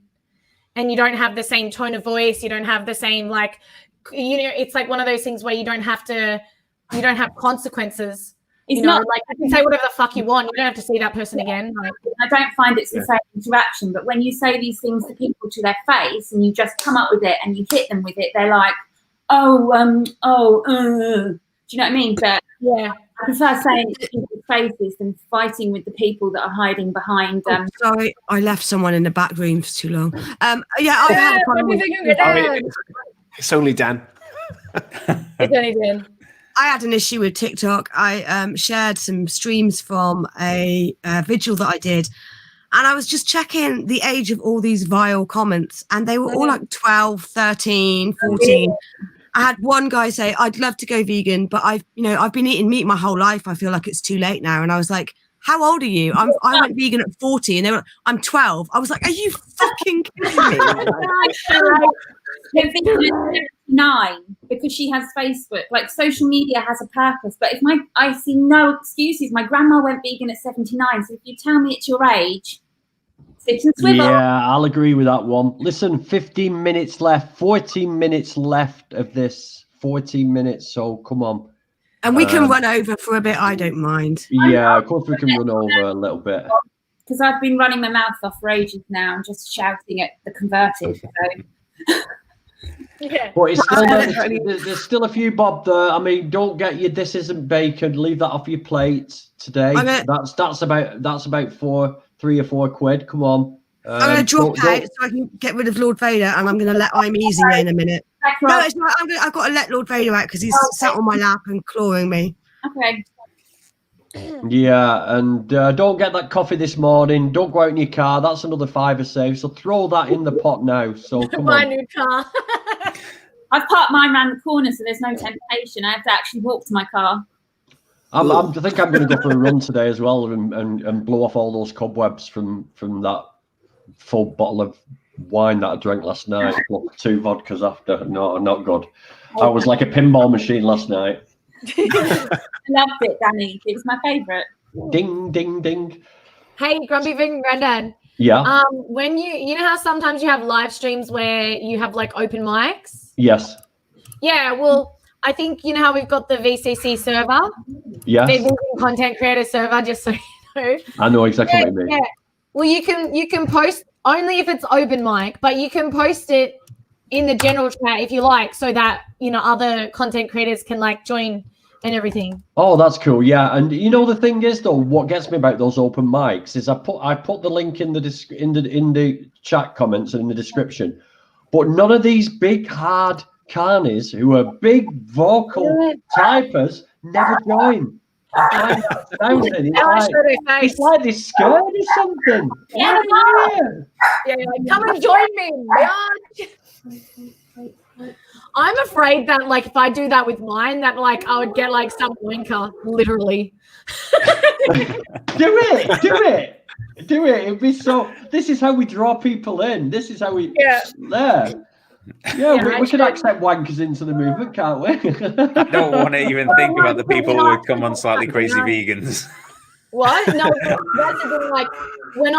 And you don't have the same tone of voice. You don't have the same, like, it's like one of those things where you don't have consequences. you know, like you can say whatever the fuck you want. You don't have to see that person again. Like, I don't find it's the same interaction, but when you say these things to people to their face and you just come up with it and you hit them with it, they're like, do you know what I mean? But yeah, I prefer saying it to people's faces than fighting with the people that are hiding behind. Sorry, I left someone in the back room for too long. I had a problem with It's only Dan. It's only Dan. I had an issue with TikTok. I shared some streams from a vigil that I did, and I was just checking the age of all these vile comments, and they were all like 12, 13, 14. I had one guy say, I'd love to go vegan, but I've been eating meat my whole life. I feel like it's too late now. And I was like, how old are you? I went vegan at 40, and they were like, I'm 12. I was like, are you fucking kidding me? 9 because she has Facebook. Like, social media has a purpose. But I see no excuses. My grandma went vegan at 79. So if you tell me it's your age, sit and swivel. Yeah, I'll agree with that one. Listen, 15 minutes left, 14 minutes left of this, 14 minutes. So come on. And we can run over for a bit. I don't mind. Yeah, of course we can run over a little bit. Because I've been running my mouth off for ages now and just shouting at the converted. So. Yeah. But it's still, there's still a few bob there. I mean, don't get your "this isn't bacon." Leave that off your plate today. That's about 3 or 4 quid. Come on. I'm going to drop out so I can get rid of Lord Vader, and I'm going to let I'm easy in a minute. No, it's not. I've got to let Lord Vader out because he's sat on my lap and clawing me. Okay. Yeah, and don't get that coffee this morning. Don't go out in your car. That's another £5 save. So throw that in the pot now. So come my on. new car. I've parked mine around the corner, so there's no temptation. I have to actually walk to my car. I think I'm going to go for a run today as well and blow off all those cobwebs from that full bottle of wine that I drank last night. 2 vodkas after. No, not good. I was like a pinball machine last night. I loved it, Danny. It was my favourite. Ding, ding, ding. Hey, Grumpy Vegan Granddad. Yeah. When you know how sometimes you have live streams where you have like open mics? Yes. Yeah, well, I think you know how we've got the VCC server? Yes. The Vegan Content Creator server, just so you know. I know exactly what you mean. Yeah. Well, you can post only if it's open mic, but you can post it in the general chat if you like, so that other content creators can like join and everything. Oh, that's cool. Yeah, and the thing is though, what gets me about those open mics is I put the link in the chat comments and in the description, but none of these big hard carnies who are big vocal typers never join. I find that it's like they're scared or something. Yeah, like, come and join me. I'm afraid that like if I do that with mine, that like I would get like some wanker, literally. Do it. It'd be so. This is how we draw people in. This is how we. Yeah, we can accept wankers into the movement, can't we? I don't want to even think about the people who would come on Slightly Crazy Vegans. What? No, that's the thing. Like when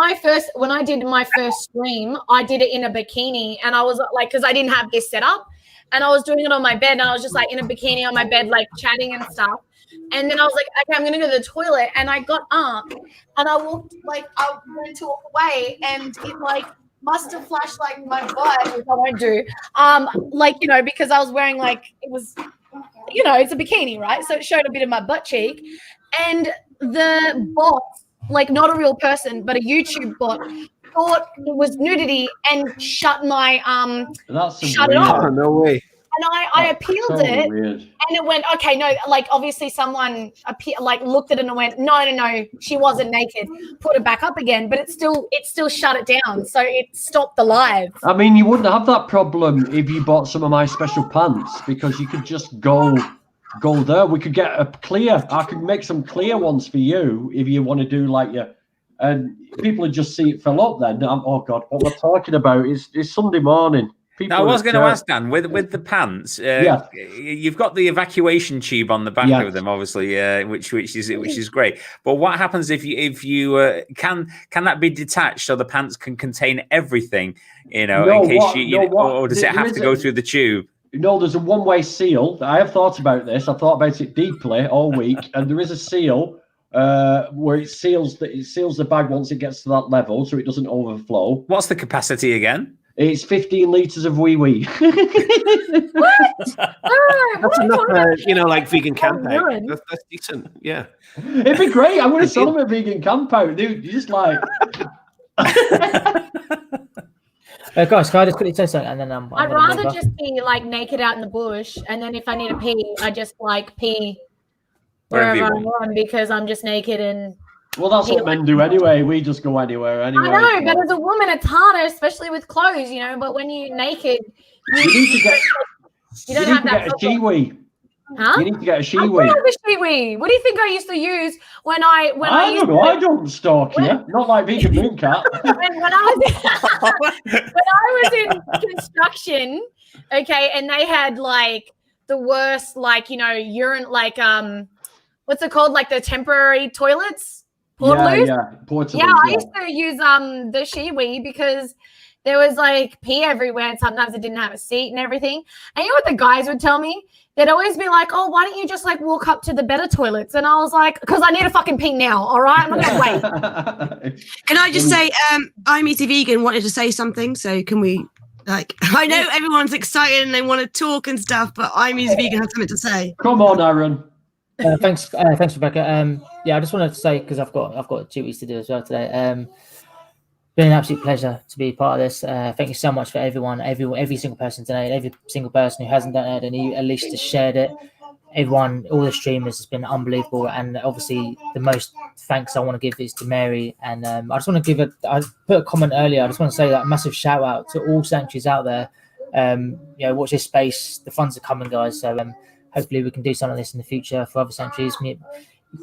I did my first stream, I did it in a bikini, and I was like, because I didn't have this set up, and I was doing it on my bed, and I was just like in a bikini on my bed, like chatting and stuff. And then I was like, okay, I'm gonna go to the toilet, and I got up, and I went to walk away, and it like must have flashed like my butt, which I won't do. Because I was wearing like it was, it's a bikini, right? So it showed a bit of my butt cheek, and the bot, like not a real person, but a YouTube bot, thought it was nudity and shut my shut it off. Oh, no way. And I appealed it, weird. and it went, okay, no, like obviously someone looked at it and went, no, she wasn't naked. Put it back up again, but it still shut it down, so it stopped the live. I mean, you wouldn't have that problem if you bought some of my special pants because you could just go there. We could get I could make some clear ones for you if you want to do like and people would just see it fill up. Then oh god, what we're talking about is Sunday morning. Now, I was going to ask Dan with the pants. You've got the evacuation tube on the back of them, obviously, which is great. But what happens if you can that be detached so the pants can contain everything? In case or does it have to go through the tube? No, there's a one-way seal. I have thought about this. I've thought about it deeply all week, and there is a seal where it seals the bag once it gets to that level, so it doesn't overflow. What's the capacity again? It's 15 litres of wee-wee. What? That's enough, like vegan camp out. Ruined. That's decent. Yeah. It'd be great. I'm going to sell them a vegan camp out, dude. You just like. Guys, can I just quickly say something, and then I'd rather just be like naked out in the bush, and then if I need to pee, I just like pee wherever I want because I'm just naked and. Well, that's what men do anyway. We just go anywhere anyway. I know, but as a woman, it's harder, especially with clothes, But when you're naked, you need to get. You don't have that. A shiwi. Huh? You need to get a I shiwi. do have a shiwi. What do you think I used to use when I don't know. I don't stalk you. Not like vegan mooncat. when I was in construction, okay, and they had like the worst, urine, what's it called, like the temporary toilets. Portaloos? Portaloos, I used to use the shiwi because there was like pee everywhere and sometimes it didn't have a seat and everything. And you know what the guys would tell me? They'd always be like, oh, why don't you just like walk up to the better toilets? And I was like, because I need a fucking pee now, all right? I'm not going to wait. Can I just say, I'm Easy Vegan wanted to say something, so can we, I know everyone's excited and they want to talk and stuff, but I'm Easy Vegan has something to say. Come on, Aaron. Thanks, Rebecca. I just wanted to say, because I've got duties to do as well today. Been an absolute pleasure to be part of this. Thank you so much for everyone, every single person today, every single person who hasn't donated and who at least just shared it. Everyone, all the streamers, has been unbelievable. And obviously, the most thanks I want to give is to Mary. And I just want to I put a comment earlier. I just want to say that a massive shout out to all sanctuaries out there. Watch this space. The funds are coming, guys. So hopefully we can do something like this in the future for other sanctuaries.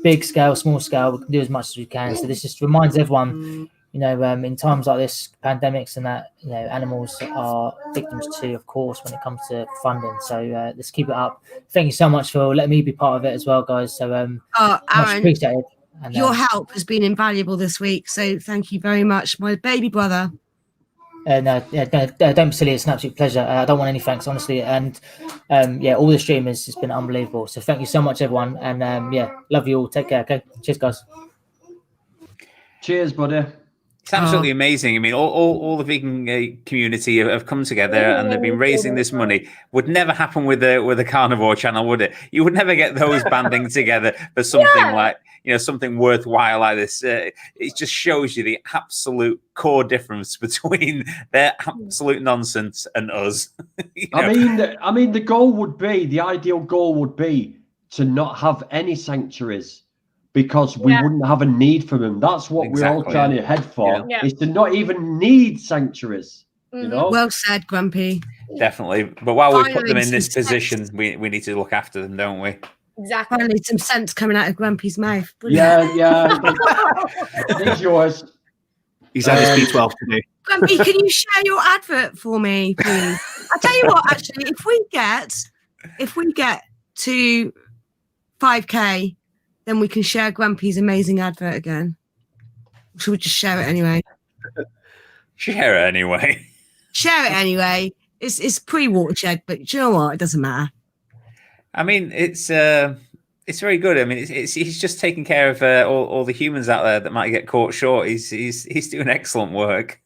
Big scale, small scale, we can do as much as we can. So this just reminds everyone, in times like this, pandemics and that, animals are victims too, of course, when it comes to funding. So let's keep it up. Thank you so much for letting me be part of it as well, guys. So Aaron, much appreciated. And, your help has been invaluable this week. So thank you very much, my baby brother. Don't be silly. It's an absolute pleasure. I don't want any thanks, honestly. And all the streamers, it's been unbelievable. So thank you so much, everyone. And love you all. Take care. Okay, cheers, guys. Cheers, buddy. It's absolutely amazing. I mean, all the vegan community have come together and they've been raising this money. Would never happen with a carnivore channel, would it? You would never get those banding together for something like, something worthwhile like this. It just shows you the absolute core difference between their absolute nonsense and us. I mean, the ideal goal would be to not have any sanctuaries, because we wouldn't have a need for them. That's what we're all trying to head for, is to not even need sanctuaries. Well said, Grumpy. Definitely. But while we put them in this position, we need to look after them, don't we? Exactly. Finally, some sense coming out of Grumpy's mouth. Yeah. It's yours. He's had his B12 today. Grumpy, can you share your advert for me, please? I'll tell you what, actually, if we get to 5K, then we can share Grumpy's amazing advert again. Should we just share it anyway? Share it anyway. Share it anyway. It's pre-watershed, but do you know what? It doesn't matter. I mean, it's very good. I mean, he's just taking care of all the humans out there that might get caught short. He's doing excellent work.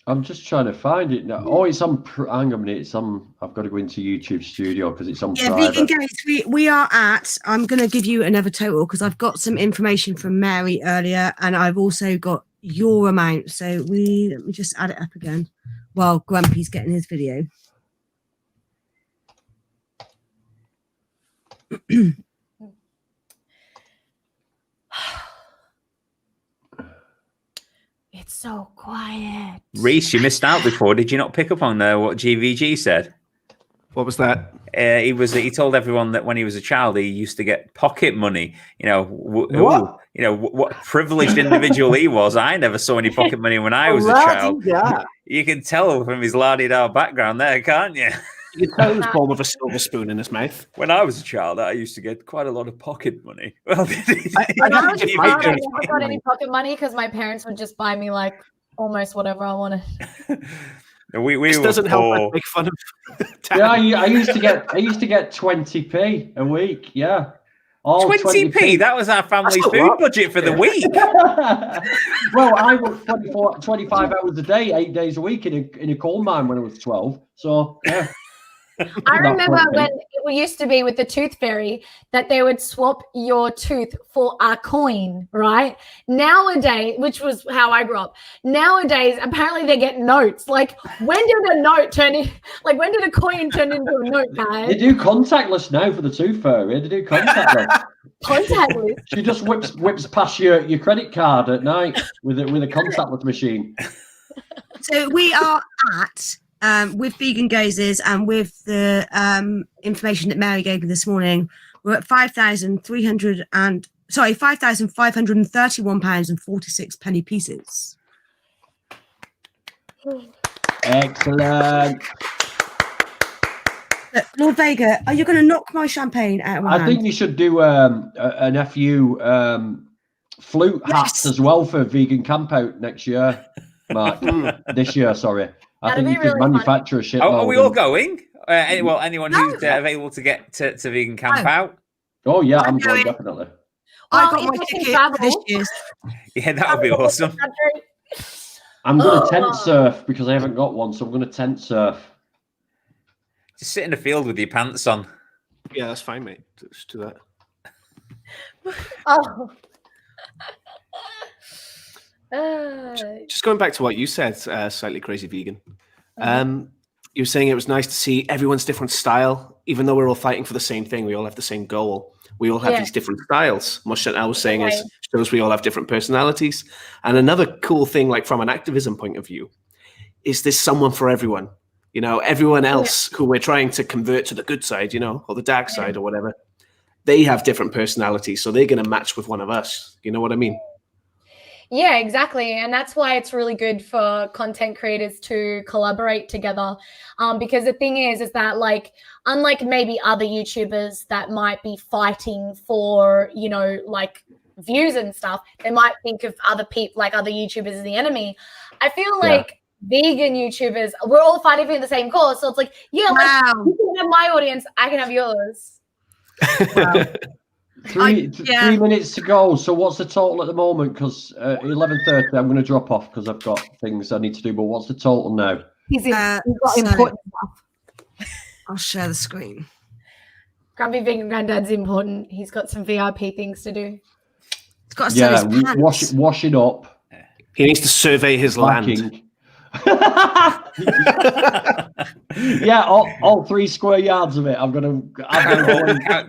I'm just trying to find it now. Oh, it's on. Hang on a minute. I've got to go into YouTube Studio because it's on. Yeah, private. Vegan Games. We are at. I'm going to give you another total because I've got some information from Mary earlier, and I've also got your amount. So let me just add it up again while Grumpy's getting his video. It's so quiet. Reese, you missed out before. Did you not pick up on what GVG said? What was that? He told everyone that when he was a child, he used to get pocket money. What privileged individual he was. I never saw any pocket money when I was a child. Yeah. You can tell from his la-di-da background there, can't you? You can tell he was born with a silver spoon in his mouth. When I was a child, I used to get quite a lot of pocket money. Well, I never got any pocket money because my parents would just buy me like almost whatever I wanted. This doesn't help us make fun of. Yeah, I used to get 20p a week. Yeah. 20p. That was our family food budget for the week. Well, I worked 25 hours a day, 8 days a week in a coal mine when I was 12. So yeah. I remember when it used to be with the tooth fairy that they would swap your tooth for a coin, right? Nowadays, which was how I grew up. Nowadays, apparently they get notes. Like, when did a note turn in? Like, when did a coin turn into a note, guys? They do contactless now for the tooth fairy. They do contactless. Contactless. She just whips past your credit card at night with a contactless machine. So we are at. With Vegan Gazes and with the information that Mary gave me this morning, we're at £5,531.46 pieces. Excellent. Lord Vega, are you going to knock my champagne out of my hand? I think you should do an FU flute hats as well for Vegan Camp Out next year, Mark. This year, sorry. I think you could manufacture a shit. Are we all going? Anyone who's available to get to Vegan Camp Out? Oh yeah, I'm going definitely. I got my ticket for this year. Yeah, that would be awesome. I'm going to tent surf because I haven't got one, so I'm going to tent surf. Just sit in the field with your pants on. Yeah, that's fine, mate. Just do that. Oh. Just going back to what you said, Slightly Crazy Vegan. You were saying it was nice to see everyone's different style, even though we're all fighting for the same thing. We all have the same goal. We all have these different styles. What Chantal was saying is shows we all have different personalities. And another cool thing, like from an activism point of view, is there's someone for everyone. You know, everyone else who we're trying to convert to the good side, you know, or the dark side or whatever. They have different personalities, so they're going to match with one of us. You know what I mean? Yeah, exactly. And that's why it's really good for content creators to collaborate together. Because the thing is that, like, unlike maybe other YouTubers that might be fighting for, you know, like views and stuff, they might think of other people, like other YouTubers as the enemy. I feel like vegan YouTubers, we're all fighting for the same cause. So it's like, like, you can have my audience, I can have yours. Wow. 3 minutes to go. So what's the total at the moment? Because 11:30, I'm going to drop off because I've got things I need to do. But what's the total now? He's got important stuff. I'll share the screen. Grumpy Vegan Granddad's important. He's got some VIP things to do. He's got to sell his pants. Wash it up. He needs to survey his land. Yeah, all 3 square yards of it. I'm gonna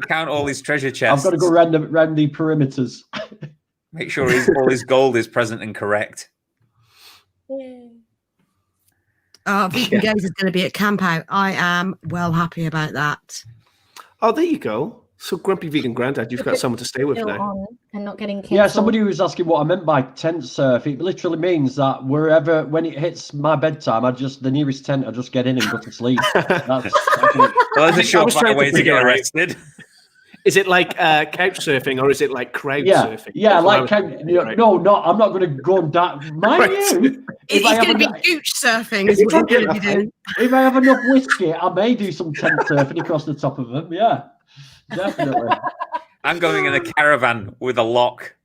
count all his treasure chests. I've got to go round the perimeters. Make sure all his gold is present and correct. Vegan Games is going to be at Camp Out. I am well happy about that. Oh, there you go. So Grumpy Vegan Granddad, you've got someone to stay with now. And not getting canceled. Yeah, somebody was asking what I meant by tent surf. It literally means that when it hits my bedtime, the nearest tent, I just get in and go to sleep. That's a surefire way to get arrested. Is it like couch surfing or is it like crowd surfing? Yeah, like I'm not going to go on that. Mind you, it's going to be gooch surfing. Is what you're going to be doing. If I have enough whiskey, I may do some tent surfing across the top of them. Yeah. Definitely. I'm going in a caravan with a lock.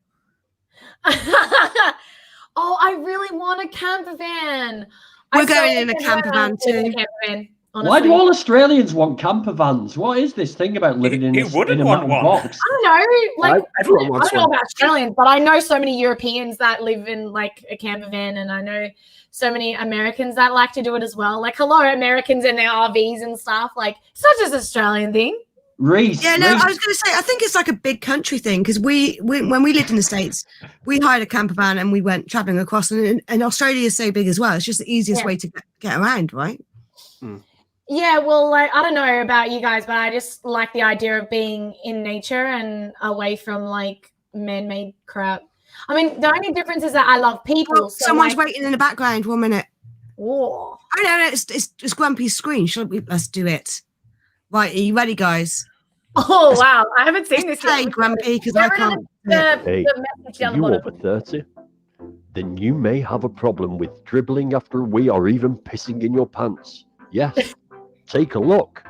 Oh, I really want a camper van. We're going in a camper van too. Why do all Australians want camper vans? What is this thing about living in a mountain box? I don't know. Like, everyone wants I don't know about Australians, but I know so many Europeans that live in like a camper van, and I know so many Americans that like to do it as well. Like, hello, Americans in their RVs and stuff. Like, it's not just an Australian thing. Reese. Yeah, no, I was going to say, I think it's like a big country thing because we when we lived in the States, we hired a camper van and we went traveling across, and Australia is so big as well. It's just the easiest way to get around, right? Yeah, well, like, I don't know about you guys, but I just like the idea of being in nature and away from like man-made crap. I mean, the only difference is that I love people. Oh, so someone's waiting in the background. 1 minute. Whoa. I know, it's Grumpy's screen. Let's do it. Right, are you ready, guys? Oh, wow. I haven't seen this yet. Grumpy, because I can't. Hey, are you over 30? then you may have a problem with dribbling after a wee or even pissing in your pants. Yes, take a look.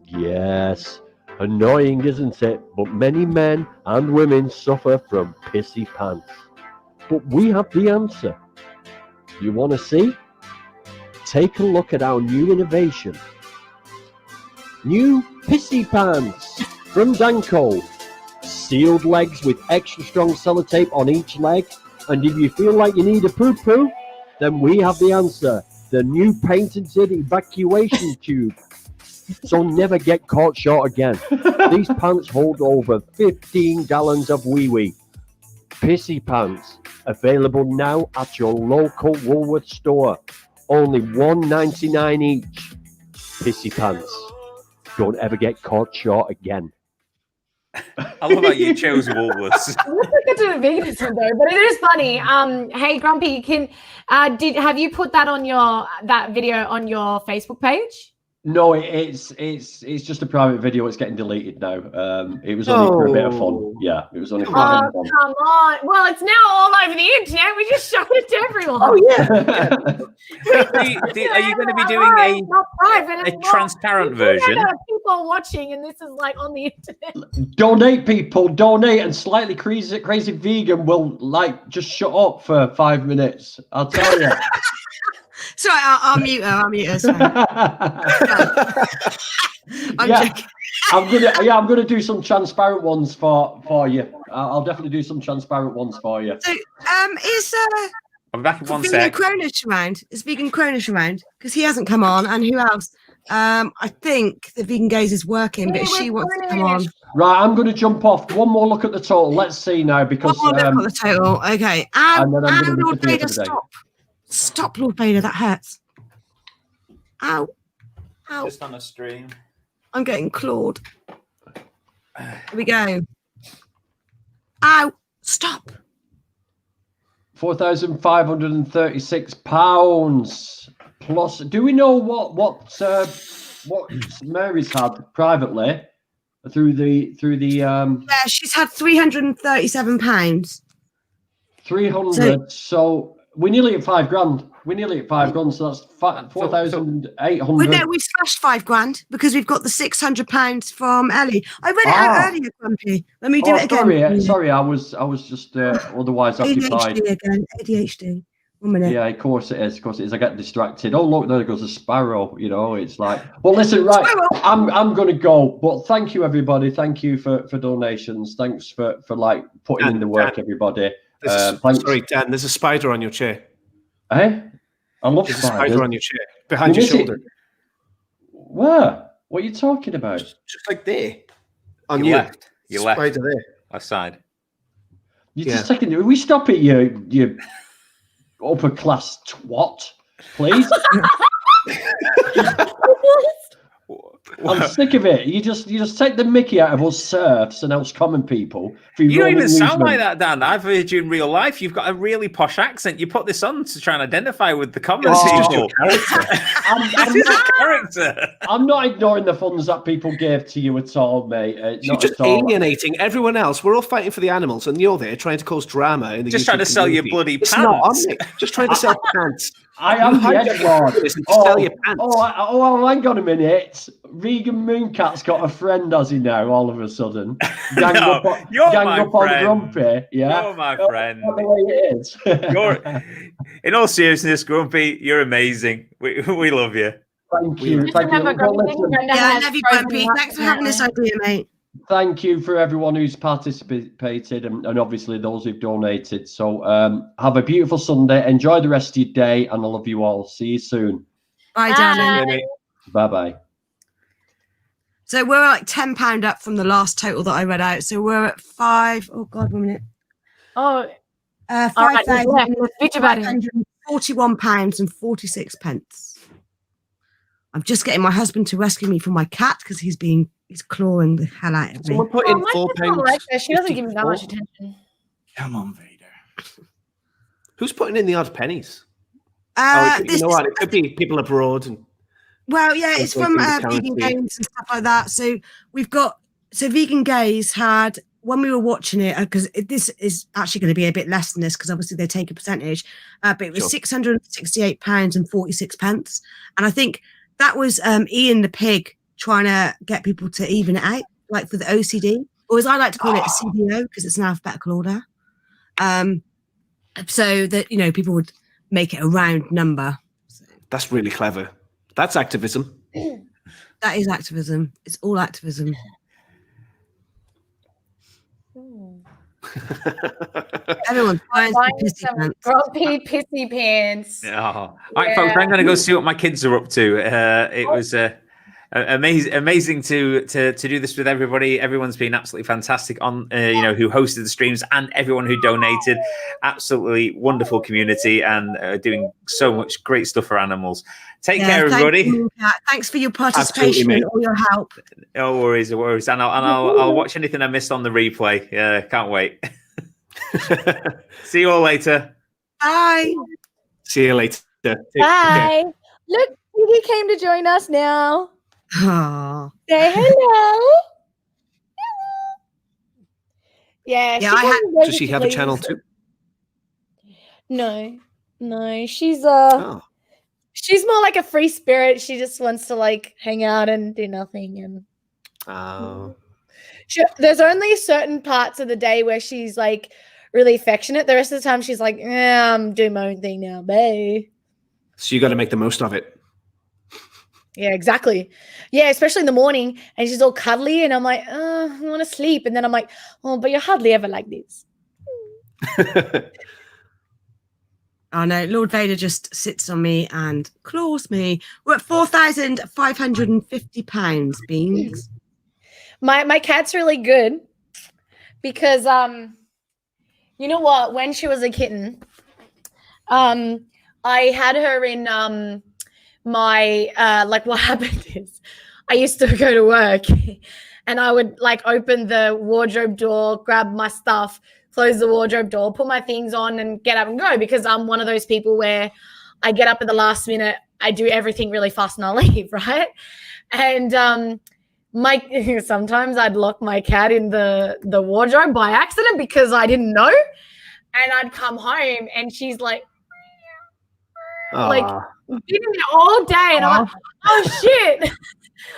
Yes, annoying, isn't it? But many men and women suffer from pissy pants. But we have the answer. You want to see? Take a look at our new innovation. New Pissy Pants from Danko. Sealed legs with extra strong sellotape on each leg. And if you feel like you need a poo-poo, then we have the answer. The new patented evacuation tube. So never get caught short again. These pants hold over 15 gallons of wee-wee. Pissy Pants. Available now at your local Woolworths store. Only $1.99 each. Pissy Pants. Don't ever get caught short again. I love how you chose Woolworths. Let's get to the veganism though, but it is funny. Hey Grumpy, have you put that video on your Facebook page? No, it's just a private video. It's getting deleted now. It was only for a bit of fun. Yeah, it was only for a bit of fun. Come on. Well, it's now all over the internet. We just showed it to everyone. Oh, yeah. Are you going to be doing a transparent version? People watching, and this is like on the internet. Donate, people. Donate, and slightly crazy vegan will just shut up for 5 minutes. I'll tell you. Sorry, I'll mute her. Sorry. I'm gonna do some transparent ones for you. I'll definitely do some transparent ones for you. So, I'm back in one vegan sec. Cronus around? Is vegan Cronus around? Because he hasn't come on, and who else? I think the vegan gaze is working, but if she wants to come on. Right, I'm going to jump off. One more look at the total. Let's see now, because one more look at the total. Okay, and then I'm going to Lord disappear Vader, for the day. Stop, Lord Vader. That hurts. Ow. Ow. Just on a stream. I'm getting clawed. Here we go. Ow. Stop. £4,536 plus. Do we know what Mary's had privately through the Yeah, she's had £337. 300. So we're nearly at £5,000. We're nearly at £5,000. So that's 4,800. Well, no, we slashed £5,000 because we've got the £600 from Ellie. I read it out earlier, Grumpy. Let me do it again. Sorry, I was just otherwise occupied. ADHD again. ADHD. 1 minute. Yeah, of course it is. Of course it is. I get distracted. Oh look, there goes a sparrow. You know, it's like. Well, listen, right. I'm going to go. But thank you, everybody. Thank you for donations. Thanks for putting in the work, everybody. Sorry, Dan. There's a spider on your chair. Hey, I love There's spiders. a spider on your chair behind your shoulder. Where? What are you talking about? Just like there. On your you. left. Your left. Spider there. Left side. You just taking. Will we stop it, you upper class twat, please? I'm sick of it. You just take the mickey out of us serfs and us common people. You don't even sound like that, Dan. I've heard you in real life. You've got a really posh accent. You put this on to try and identify with the common people. Character. I'm not ignoring the funds that people gave to you at all, mate. You're just alienating everyone else. We're all fighting for the animals, and you're there trying to cause drama. In the just trying to sell your bloody pants. It's not on me. Just trying to sell pants. I am the edgelord. Sell your pants. Hang on a minute. Vegan Mooncat's got a friend, has he now? All of a sudden, gang up on Grumpy. Yeah, you're my friend. That's the way it is. In all seriousness, Grumpy, you're amazing. We love you. Thank you. Yeah, I love you, Grumpy. Thanks for having this idea, mate. Thank you for everyone who's participated and obviously those who've donated. So have a beautiful Sunday. Enjoy the rest of your day, and I love you all. See you soon. Bye, darling. Bye-bye. So we're like £10 up from the last total that I read out. So we're at £1 minute. Oh, £5,541.46. I'm just getting my husband to rescue me from my cat because he's clawing the hell out of me. Someone put in £4. She doesn't give me that much attention. Come on, Vader. Who's putting in the odd pennies? It could be people abroad. Well, yeah, it's from Vegan Games and stuff like that. So we've got Vegan Gaze had when we were watching it, because this is actually going to be a bit less than this, because obviously they take a percentage, but it was £668.46. And I think that was Ian the Pig trying to get people to even it out, like for the OCD, or as I like to call it, CBO, because it's an alphabetical order. So that, you know, people would make it a round number. That's really clever. That's activism. That is activism. It's all activism. Everyone's buying some pissy pants. Grumpy pissy pants. Oh. All right, folks, I'm going to go see what my kids are up to. It was amazing to do this with everybody. Everyone's been absolutely fantastic on, who hosted the streams, and everyone who donated. Absolutely wonderful community, and doing so much great stuff for animals. Take care, everybody. Thanks for your participation and all your help. No worries, no worries. And I'll watch anything I missed on the replay. Can't wait. See you all later. Bye. See you later. Bye. Look, Piggy came to join us now. Oh. Say hello. Yeah. Does she have a channel too? No. She's more like a free spirit. She just wants to like hang out and do nothing. And there's only certain parts of the day where she's like really affectionate. The rest of the time she's like, I'm doing my own thing now, babe. So you got to make the most of it. Yeah, exactly. Yeah, especially in the morning, and she's all cuddly, and I'm like, I want to sleep. And then I'm like, oh, but you're hardly ever like this. Oh no, Lord Vader just sits on me and claws me. We're at £4,550, Beans. My cat's really good because you know what? When she was a kitten, I had her in my like what happened is I used to go to work and I would like open the wardrobe door, grab my stuff, close the wardrobe door, put my things on and get up and go, because I'm one of those people where I get up at the last minute, I do everything really fast and I leave, right? And sometimes I'd lock my cat in the wardrobe by accident because I didn't know. And I'd come home and she's like been in there all day, and I'm like, oh shit.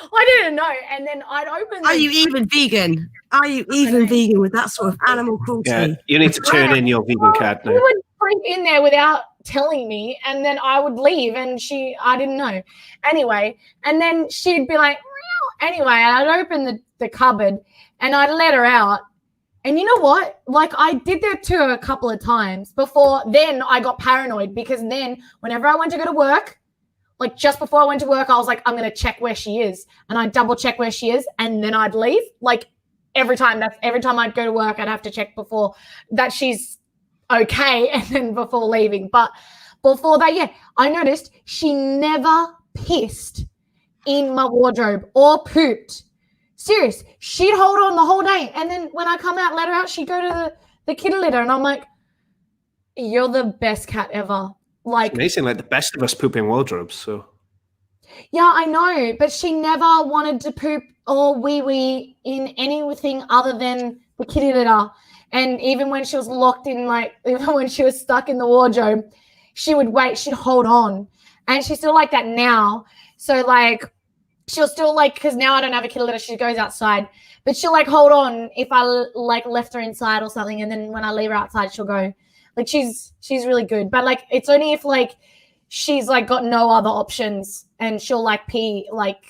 I didn't know. And then I'd open. Are you even vegan? Are you even vegan with that sort of animal cruelty? Yeah, you need to turn in your vegan cat now. She would creep in there without telling me, and then I would leave, and I didn't know. Anyway, and then she'd be like, meow. Anyway, I'd open the cupboard, and I'd let her out. And you know what? Like, I did that to her a couple of times before. Then I got paranoid, because then whenever I went to go to work, like just before I went to work, I was like, I'm going to check where she is. And I'd double check where she is, and then I'd leave. Like every time I'd go to work, I'd have to check before that she's okay, and then before leaving. But before that, yeah, I noticed she never pissed in my wardrobe or pooped. Serious. She'd hold on the whole day. And then when I come out, let her out, she'd go to the kitty litter. And I'm like, you're the best cat ever. Like, it's amazing, like the best of us poop in wardrobes. So yeah, I know. But she never wanted to poop or wee in anything other than the kitty litter. And even when she was locked in, like, even when she was stuck in the wardrobe, she would wait, she'd hold on. And she's still like that now. So, like, she'll still, like, because now I don't have a kitty litter, she goes outside. But she'll, like, hold on if I, like, left her inside or something. And then when I leave her outside, she'll go. Like, she's really good. But, like, it's only if, like, she's, like, got no other options and she'll, like, pee. Like,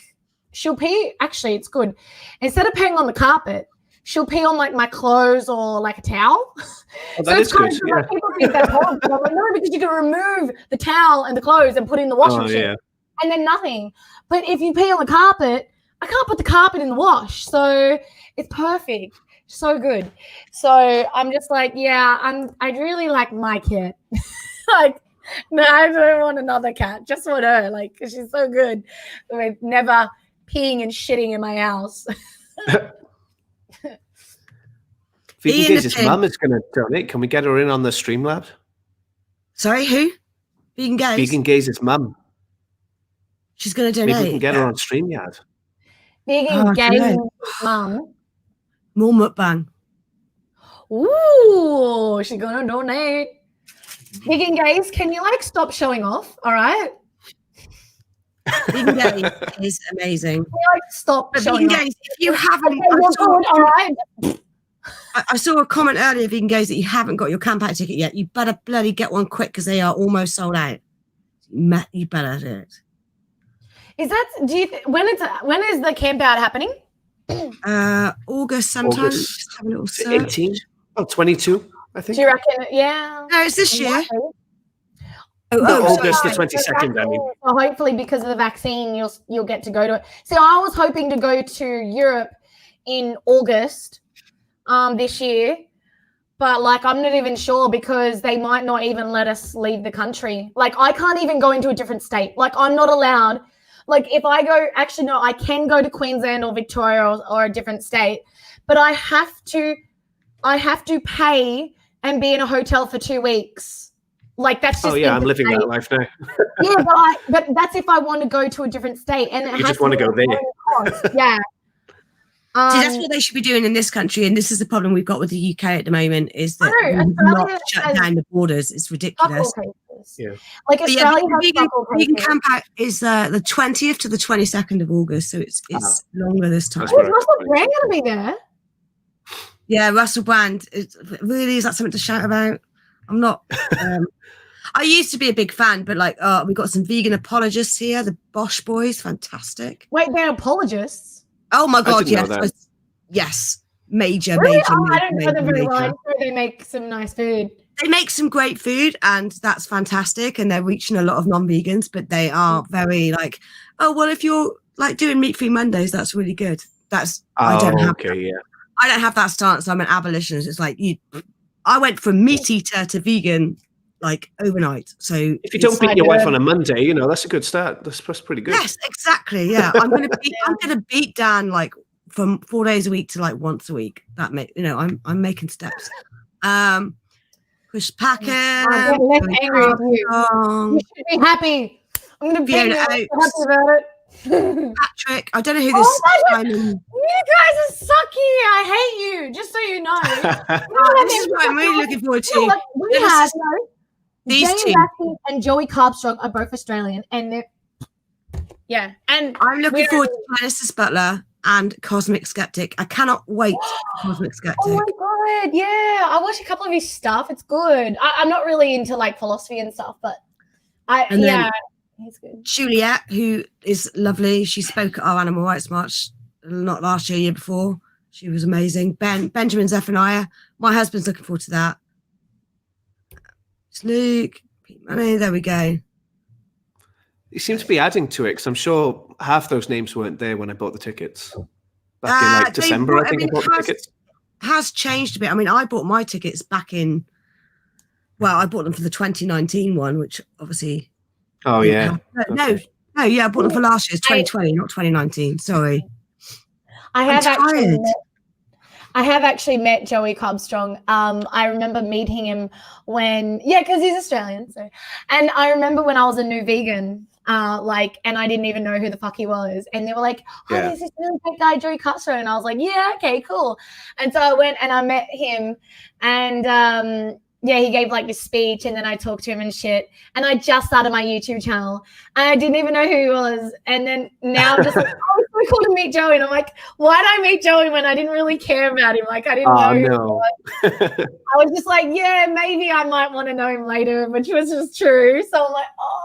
she'll pee. Actually, it's good. Instead of peeing on the carpet, she'll pee on, like, my clothes or, like, a towel. Oh, that is good. Yeah. Like, people think that's horrible. But I'm like, no, because you can remove the towel and the clothes and put it in the washing machine. Yeah. And then nothing. But if you pee on the carpet, I can't put the carpet in the wash. So it's perfect. So good. So I'm just like, yeah, I really like my cat. Like, no, I don't want another cat. Just want her. Like, she's so good with never peeing and shitting in my house. Vegan Gaze's mum is going to donate. Can we get her in on the Streamlabs? Sorry, who? Vegan Gaze? Vegan Gaze's mum. She's going to donate. Maybe we can get her on StreamYard. Vegan Gaze's mum. More mukbang. Ooh, she's gonna donate. Vegan gays, can you like stop showing off? All right. Vegan Gays is amazing. Can you, like, stop But showing Vegan off? Gays, if you haven't, Okay, you're good, all right. I saw a comment earlier, Vegan Gays, that you haven't got your campaign ticket yet. You better bloody get one quick because they are almost sold out. You better do it. Is that? Do you? When is the camp out happening? August sometime. August Just have a little search. 18? Oh, 22, I think. Do you reckon? Yeah. No, it's this year. August the sorry. 22nd, I mean. So hopefully, because of the vaccine, you'll get to go to it. See, I was hoping to go to Europe in August, this year, but like I'm not even sure because they might not even let us leave the country. Like I can't even go into a different state. Like I'm not allowed. Like if I go, actually no, I can go to Queensland or Victoria or a different state, but I have to pay and be in a hotel for 2 weeks. Like that's just. Oh yeah, I'm living that life now. Yeah, but that's if I want to go to a different state, and You just want to go there. Yeah. See, that's what they should be doing in this country, and this is the problem we've got with the UK at the moment: is that we've not shut down the borders. It's ridiculous. Yeah. Like But Australia has vegan cases. camp out is the 20th to the 22nd of August, so it's longer this time. Is Russell Brand going to be there? Yeah, Russell Brand. Really, is that something to shout about? I'm not. I used to be a big fan, but like, we got some vegan apologists here. The Bosch Boys, fantastic. Wait, they're apologists. Oh my God, didn't know yes, that. yes, major, Really? major, I major, don't know them very major. well. I'm sure they make some nice food. They make some great food, and that's fantastic. And they're reaching a lot of non-vegans, but they are very like, oh well, if you're like doing meat-free Mondays, that's really good. I don't have. Okay, yeah. I don't have that stance. I'm an abolitionist. It's like I went from meat eater to vegan like overnight. So If you don't beat your wife on a Monday, you know that's a good start. That's pretty good. Yes, exactly. Yeah, I'm gonna beat Dan like from 4 days a week to like once a week. I'm making steps. Chris Packer. I'm less angry with you. You should be happy. I'm going to be Fiona happy Oakes. about it. Patrick. I don't know who this Simon. You guys are sucky. I hate you. Just so you know. This is what I'm really looking forward to. We have these Jane two. Raskin and Joey Carbstrong are both Australian, and they're and I'm looking forward to Genesis Butler and Cosmic Skeptic. I cannot wait for Cosmic Skeptic. Oh my God, yeah. I watch a couple of his stuff. It's good. I'm not really into like philosophy and stuff, but he's good. Juliet, who is lovely. She spoke at our Animal Rights March, not last year, year before. She was amazing. Benjamin Zephaniah. My husband's looking forward to that. It's Luke. Pete Money. There we go. You seem to be adding to it because I'm sure half those names weren't there when I bought the tickets back in like December. I think I bought the tickets. Has changed a bit. I mean, I bought my tickets back in. Well, I bought them for the 2019 one, which obviously. Oh yeah. No. Yeah, I bought them for last year's 2020, not 2019. Sorry. I have actually met Joey Carbstrong. I remember meeting him because he's Australian. So, and I remember when I was a new vegan, and I didn't even know who the fuck he was. And they were like, "Oh, there's this really great guy, Joey Carbstrong." And I was like, "Yeah, okay, cool." And so I went and I met him, and he gave like this speech, and then I talked to him and shit. And I just started my YouTube channel, and I didn't even know who he was. And then now I'm just like, oh, it's so cool to meet Joey. And I'm like, why did I meet Joey when I didn't really care about him? Like I didn't know who he was. I was just like, yeah, maybe I might want to know him later, which was just true. So I'm like, oh,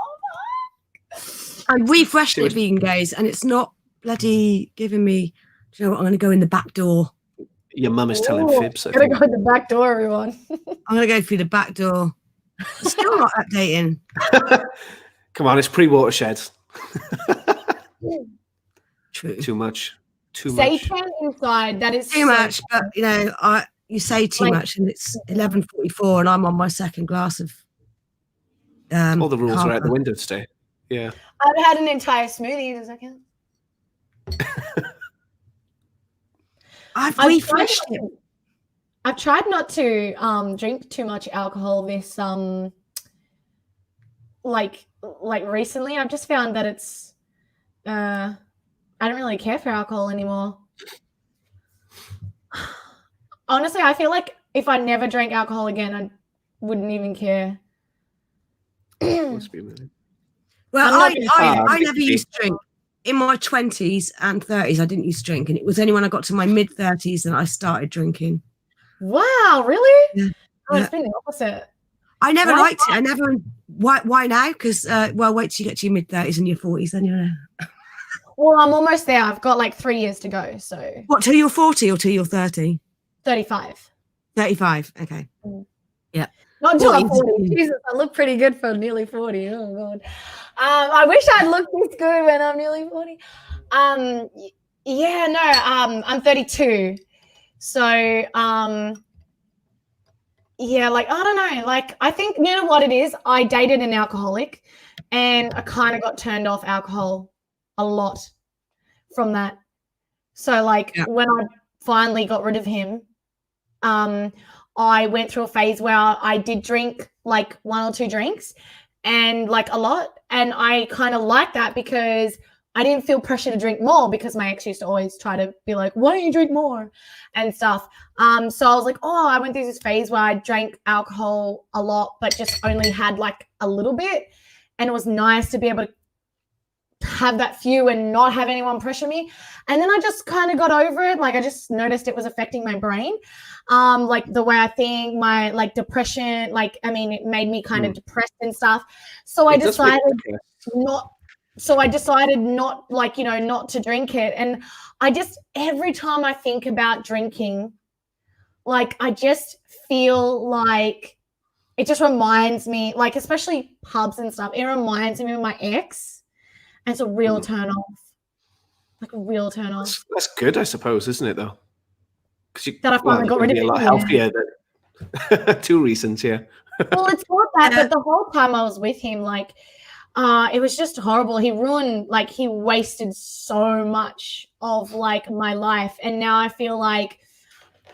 I refreshed it, Vegan Gays, and it's not bloody giving me. Do you know what? I'm going to go in the back door. Your mum is telling fibs. I'm going to go in the back door, everyone. I'm going to go through the back door. It's still not updating. Come on, it's pre-watershed. True. Too much. Satan inside. That is too much. But you say too much, and it's 11:44, and I'm on my second glass of. All the rules are out the window today. Yeah. I've had an entire smoothie in a second. I've refreshed it. I've tried not to drink too much alcohol this like recently. I've just found that it's I don't really care for alcohol anymore. Honestly, I feel like if I never drank alcohol again, I wouldn't even care. Must be amazing. Well, I'm not I never used to drink. In my 20s and 30s, I didn't used to drink. And it was only when I got to my mid-30s that I started drinking. Wow, really? Yeah. Oh, it's been the opposite. I never Why? liked it. I never. Why now? Because well, wait till you get to your mid-30s and your 40s, then you know. Well, I'm almost there. I've got like 3 years to go. So What, till you're 40 or till you're 30? 35. 35. Okay. Yeah. Not until I'm 40s. 40. Jesus, I look pretty good for nearly 40. Oh god. I wish I'd looked this good when I'm nearly 40. Yeah, no, I'm 32. So yeah, like I don't know. Like I think you know what it is? I dated an alcoholic and I kind of got turned off alcohol a lot from that. So like when I finally got rid of him, I went through a phase where I did drink like 1 or 2 drinks and like a lot. And I kind of liked that because I didn't feel pressure to drink more because my ex used to always try to be like, why don't you drink more and stuff. So I was like, oh, I went through this phase where I drank alcohol a lot, but just only had like a little bit. And it was nice to be able to have that few and not have anyone pressure me. And then I just kind of got over it. Like I just noticed it was affecting my brain. Like the way I think, my like depression, like, I mean, it made me kind of depressed and stuff. So I decided not like, you know, not to drink it. And I just, every time I think about drinking, like, I just feel like it just reminds me, like, especially pubs and stuff, it reminds me of my ex. And it's a real turn off. Like a real turn off. That's good, I suppose, isn't it, though? That I finally got rid of it. A lot healthier than 2 reasons, yeah. Well, it's not that, but the whole time I was with him, like, it was just horrible. He ruined, like, he wasted so much of, like, my life. And now I feel like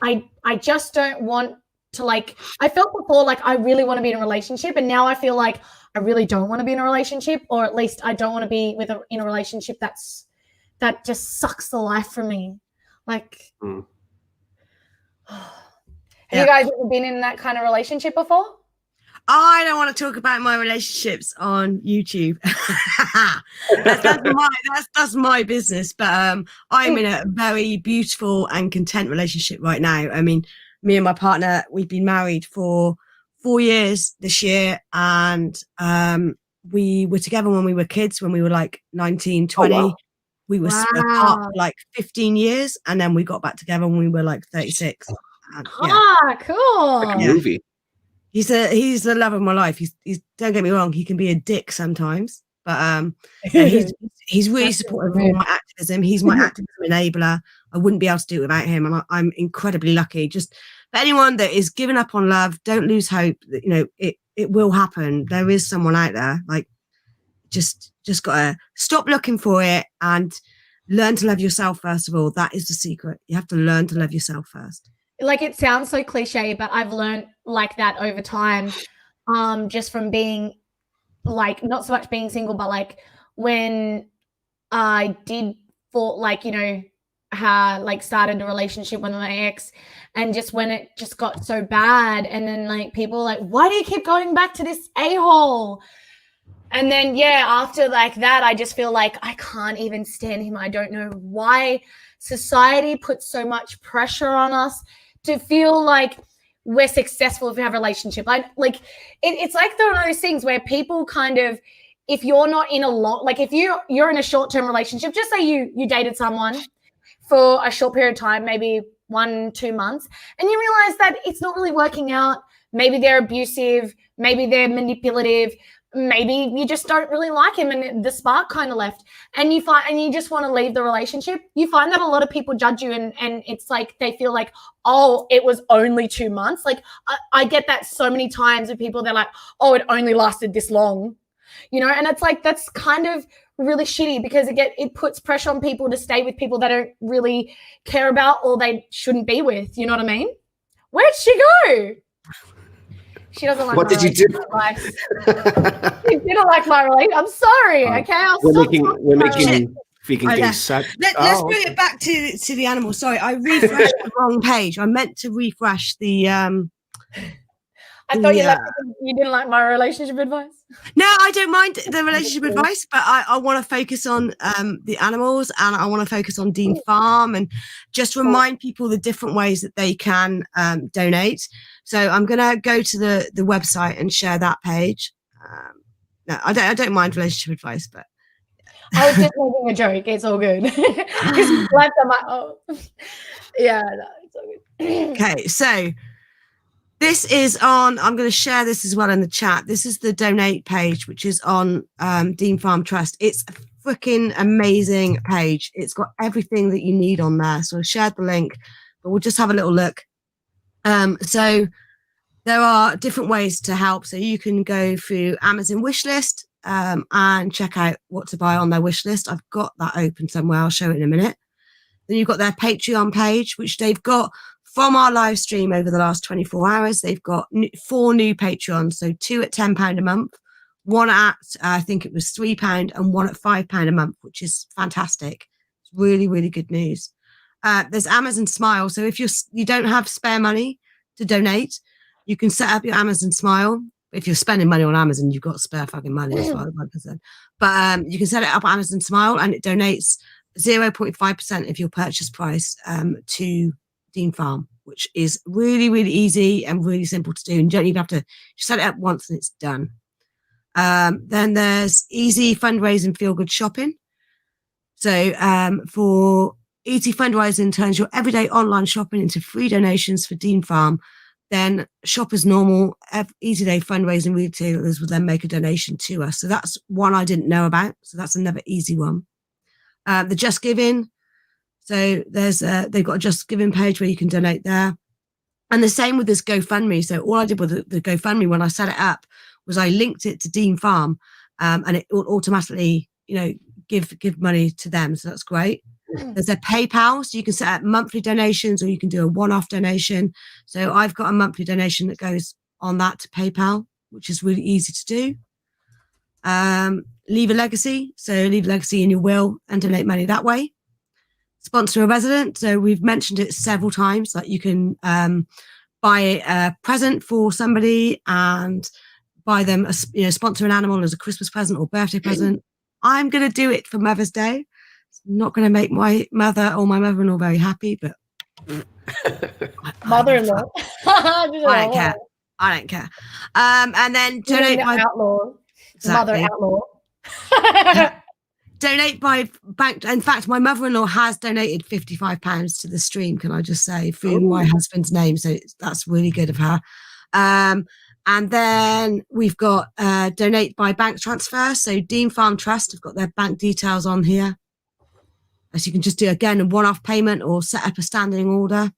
I just don't want to, like, I felt before, like, I really want to be in a relationship. And now I feel like I really don't want to be in a relationship, or at least I don't want to be in a relationship that just sucks the life from me. Like, have you guys ever been in that kind of relationship before? I don't want to talk about my relationships on YouTube. that's my business. But I'm in a very beautiful and content relationship right now. I mean, me and my partner, we've been married for 4 years this year, and we were together when we were kids, when we were like 19, 20. Oh, wow. We were apart for like 15 years, and then we got back together when we were like 36. And, cool. Like a movie. He's the love of my life. He's don't get me wrong, he can be a dick sometimes, but he's really supportive of my activism. He's my activism enabler. I wouldn't be able to do it without him, and I'm incredibly lucky. Just for anyone that is giving up on love, don't lose hope. That, you know, it will happen. There is someone out there. Like, just gotta stop looking for it and learn to love yourself first of all. That is the secret. You have to learn to love yourself first. Like, it sounds so cliche, but I've learned like that over time, just from being like, not so much being single, but like when I did started a relationship with my ex, and just when it just got so bad, and then like people like, why do you keep going back to this a-hole? And then after like that, I just feel like I can't even stand him. I don't know why society puts so much pressure on us to feel like we're successful if we have a relationship. It's like one of those things where people kind of, if you're not in if you're in a short-term relationship, just say you dated someone for a short period of time, maybe 1-2 months, and you realize that it's not really working out. Maybe they're abusive, maybe they're manipulative, maybe you just don't really like him and the spark kind of left, and you just want to leave the relationship. You find that a lot of people judge you, and it's like they feel like, oh, it was only 2 months. Like I get that so many times with people. They're like, oh, it only lasted this long, you know. And it's like, that's kind of really shitty, because it puts pressure on people to stay with people they don't really care about or they shouldn't be with. You know what I mean? Where'd she go? She doesn't like. What did you do? She didn't like my relationship. I'm sorry. Okay, we're making Vegan Geese said. Let's bring it back to the animals. Sorry, I refreshed the wrong page. I meant to refresh the. I thought you didn't like my relationship advice. No, I don't mind the relationship advice, but I want to focus on the animals, and I want to focus on Dean Farm, and just remind people the different ways that they can donate. So I'm going to go to the website and share that page. No, I don't mind relationship advice, but I was just making a joke. It's all good. Because left on my yeah, no, it's all good. Okay, so this is on. I'm going to share this as well in the chat. This is the donate page, which is on Dean Farm Trust. It's a freaking amazing page. It's got everything that you need on there. So I shared the link, but we'll just have a little look. So there are different ways to help. So you can go through Amazon wishlist and check out what to buy on their wish list. I've got that open somewhere. I'll show it in a minute. Then you've got their Patreon page, which they've got from our live stream over the last 24 hours. They've got 4 new Patreons. So 2 at £10 a month, 1 at, I think it was £3 and 1 at £5 a month, which is fantastic. It's really, really good news. There's Amazon Smile. So if you don't have spare money to donate, you can set up your Amazon Smile. If you're spending money on Amazon, you've got spare fucking money as far as I'm concerned. But you can set it up on Amazon Smile, and it donates 0.5% of your purchase price to Dean Farm, which is really, really easy and really simple to do. And you don't even have to set it up once and it's done. Then there's easy fundraising, feel good shopping. So for easy fundraising turns your everyday online shopping into free donations for Dean Farm. Then shop as normal, easy day fundraising retailers will then make a donation to us. So that's one I didn't know about. So that's another easy one. The Just Giving. So there's they've got a Just Giving page where you can donate there. And the same with this GoFundMe. So all I did with the GoFundMe when I set it up was I linked it to Dean Farm, and it will automatically, give money to them. So that's great. There's a PayPal, so you can set up monthly donations or you can do a one-off donation. So I've got a monthly donation that goes on that to PayPal, which is really easy to do. Leave a legacy. So leave a legacy in your will and donate money that way. Sponsor a resident. So we've mentioned it several times, like you can buy a present for somebody and buy them, sponsor an animal as a Christmas present or birthday present. I'm going to do it for Mother's Day. It's not going to make my mother or my mother-in-law very happy, but mother-in-law. I don't care. I don't care. And then donate by outlaw. Exactly. Mother outlaw. Donate by bank. In fact, my mother-in-law has donated £55 to the stream. Can I just say through my husband's name? So that's really good of her. And then we've got donate by bank transfer. So Dean Farm Trust have got their bank details on here. So you can just do, again, a one-off payment or set up a standing order.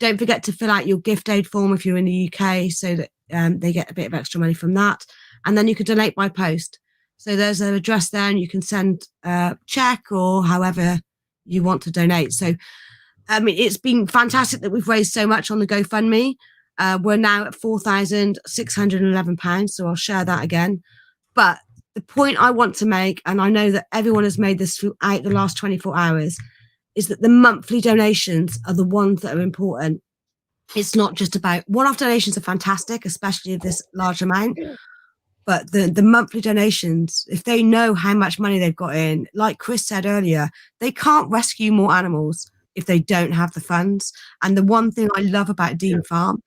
Don't forget to fill out your gift aid form if you're in the UK so that they get a bit of extra money from that. And then you can donate by post. So there's an address there and you can send a check or however you want to donate. So, it's been fantastic that we've raised so much on the GoFundMe. We're now at £4,611. So I'll share that again. But the point I want to make, and I know that everyone has made this throughout the last 24 hours, is that the monthly donations are the ones that are important. It's not just about one-off donations are fantastic, especially of this large amount. But the monthly donations, if they know how much money they've got in, like Chris said earlier, they can't rescue more animals if they don't have the funds. And the one thing I love about Dean Farm,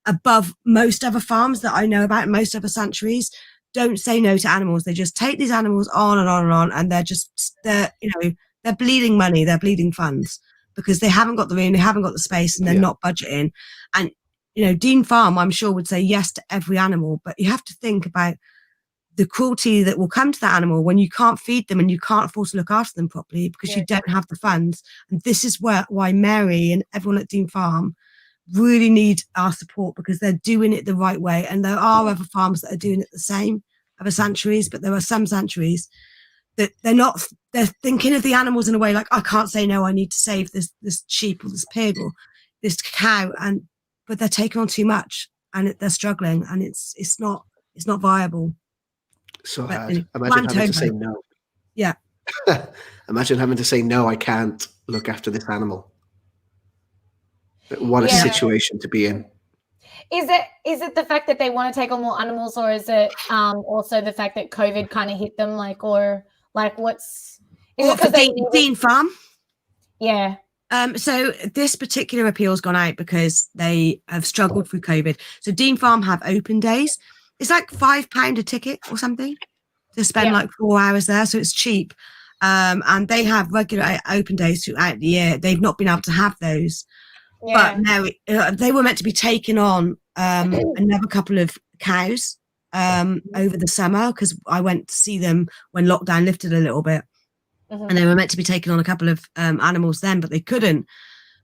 above most other farms that I know about, most other sanctuaries, don't say no to animals. They just take these animals on and on and on, and they're bleeding money, they're bleeding funds because they haven't got the room, they haven't got the space, and they're not budgeting. And Dean Farm, I'm sure, would say yes to every animal, but you have to think about the cruelty that will come to that animal when you can't feed them and you can't afford to look after them properly because you don't have the funds. And this is why Mary and everyone at Dean Farm really need our support, because they're doing it the right way. And there are other farms that are doing it the same, other sanctuaries, but there are some sanctuaries that they're thinking of the animals in a way like, I can't say no, I need to save this sheep or this pig or this cow, but they're taking on too much and they're struggling, and it's not viable. So hard. Imagine having to say no. Yeah. Imagine having to say, no, I can't look after this animal. What a situation to be in. Is it the fact that they want to take on more animals, or is it also the fact that COVID kind of hit them, like, or like what's is it because they Dean Farm? Yeah. So this particular appeal's gone out because they have struggled through COVID. So Dean Farm have open days. It's like £5 a ticket or something to spend like 4 hours there. So it's cheap. And they have regular open days throughout the year. They've not been able to have those. Yeah. But now they were meant to be taking on another couple of cows over the summer, because I went to see them when lockdown lifted a little bit. And they were meant to be taking on a couple of animals then, but they couldn't,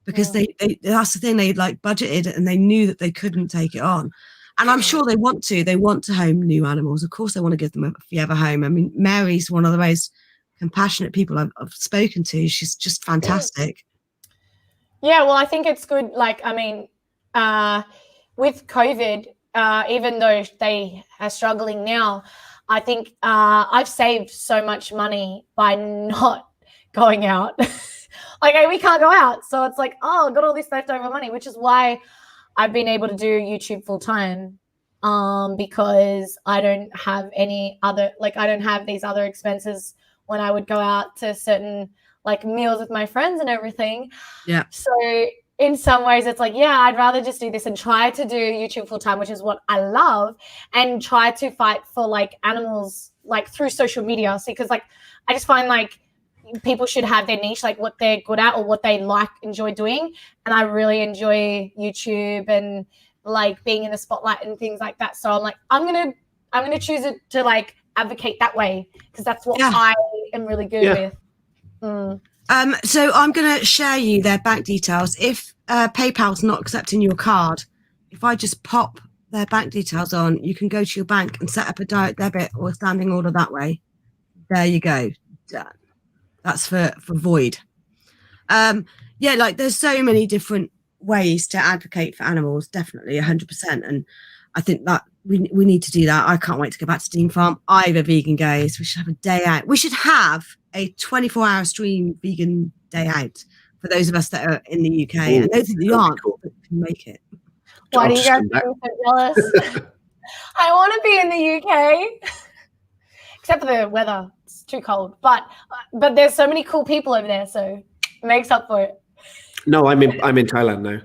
because they that's the thing, they like budgeted and they knew that they couldn't take it on. And I'm sure they want to home new animals. Of course they want to give them a forever home. I mean, Mary's one of the most compassionate people I've spoken to. She's just fantastic. Yeah, well, I think it's good. Like, I mean, with COVID, even though they are struggling now, I think I've saved so much money by not going out. Like, we can't go out. So it's like, oh, I've got all this leftover money, which is why I've been able to do YouTube full time, because I don't have any other, like, I don't have these other expenses when I would go out to certain like meals with my friends and everything. Yeah. So in some ways it's like, yeah, I'd rather just do this and try to do YouTube full time, which is what I love, and try to fight for like animals, like through social media. See, because like I just find like people should have their niche, like what they're good at or what they enjoy doing. And I really enjoy YouTube and like being in the spotlight and things like that. So I'm like, I'm gonna choose it to like advocate that way, because that's what I am really good with. So I'm going to share you their bank details. If PayPal's not accepting your card, if I just pop their bank details on, you can go to your bank and set up a direct debit or a standing order that way. There you go. That's for Void. Yeah, like there's so many different ways to advocate for animals, definitely 100%. And I think that we need to do that. I can't wait to go back to Dean Farm. Either vegan guys, we should have a day out. We should have a 24-hour stream vegan day out for those of us that are in the UK. Ooh, and those of you aren't, but can make it. Why do you guys feel so jealous? I want to be in the UK, except for the weather. It's too cold. But there's so many cool people over there, so it makes up for it. No, I'm in Thailand now.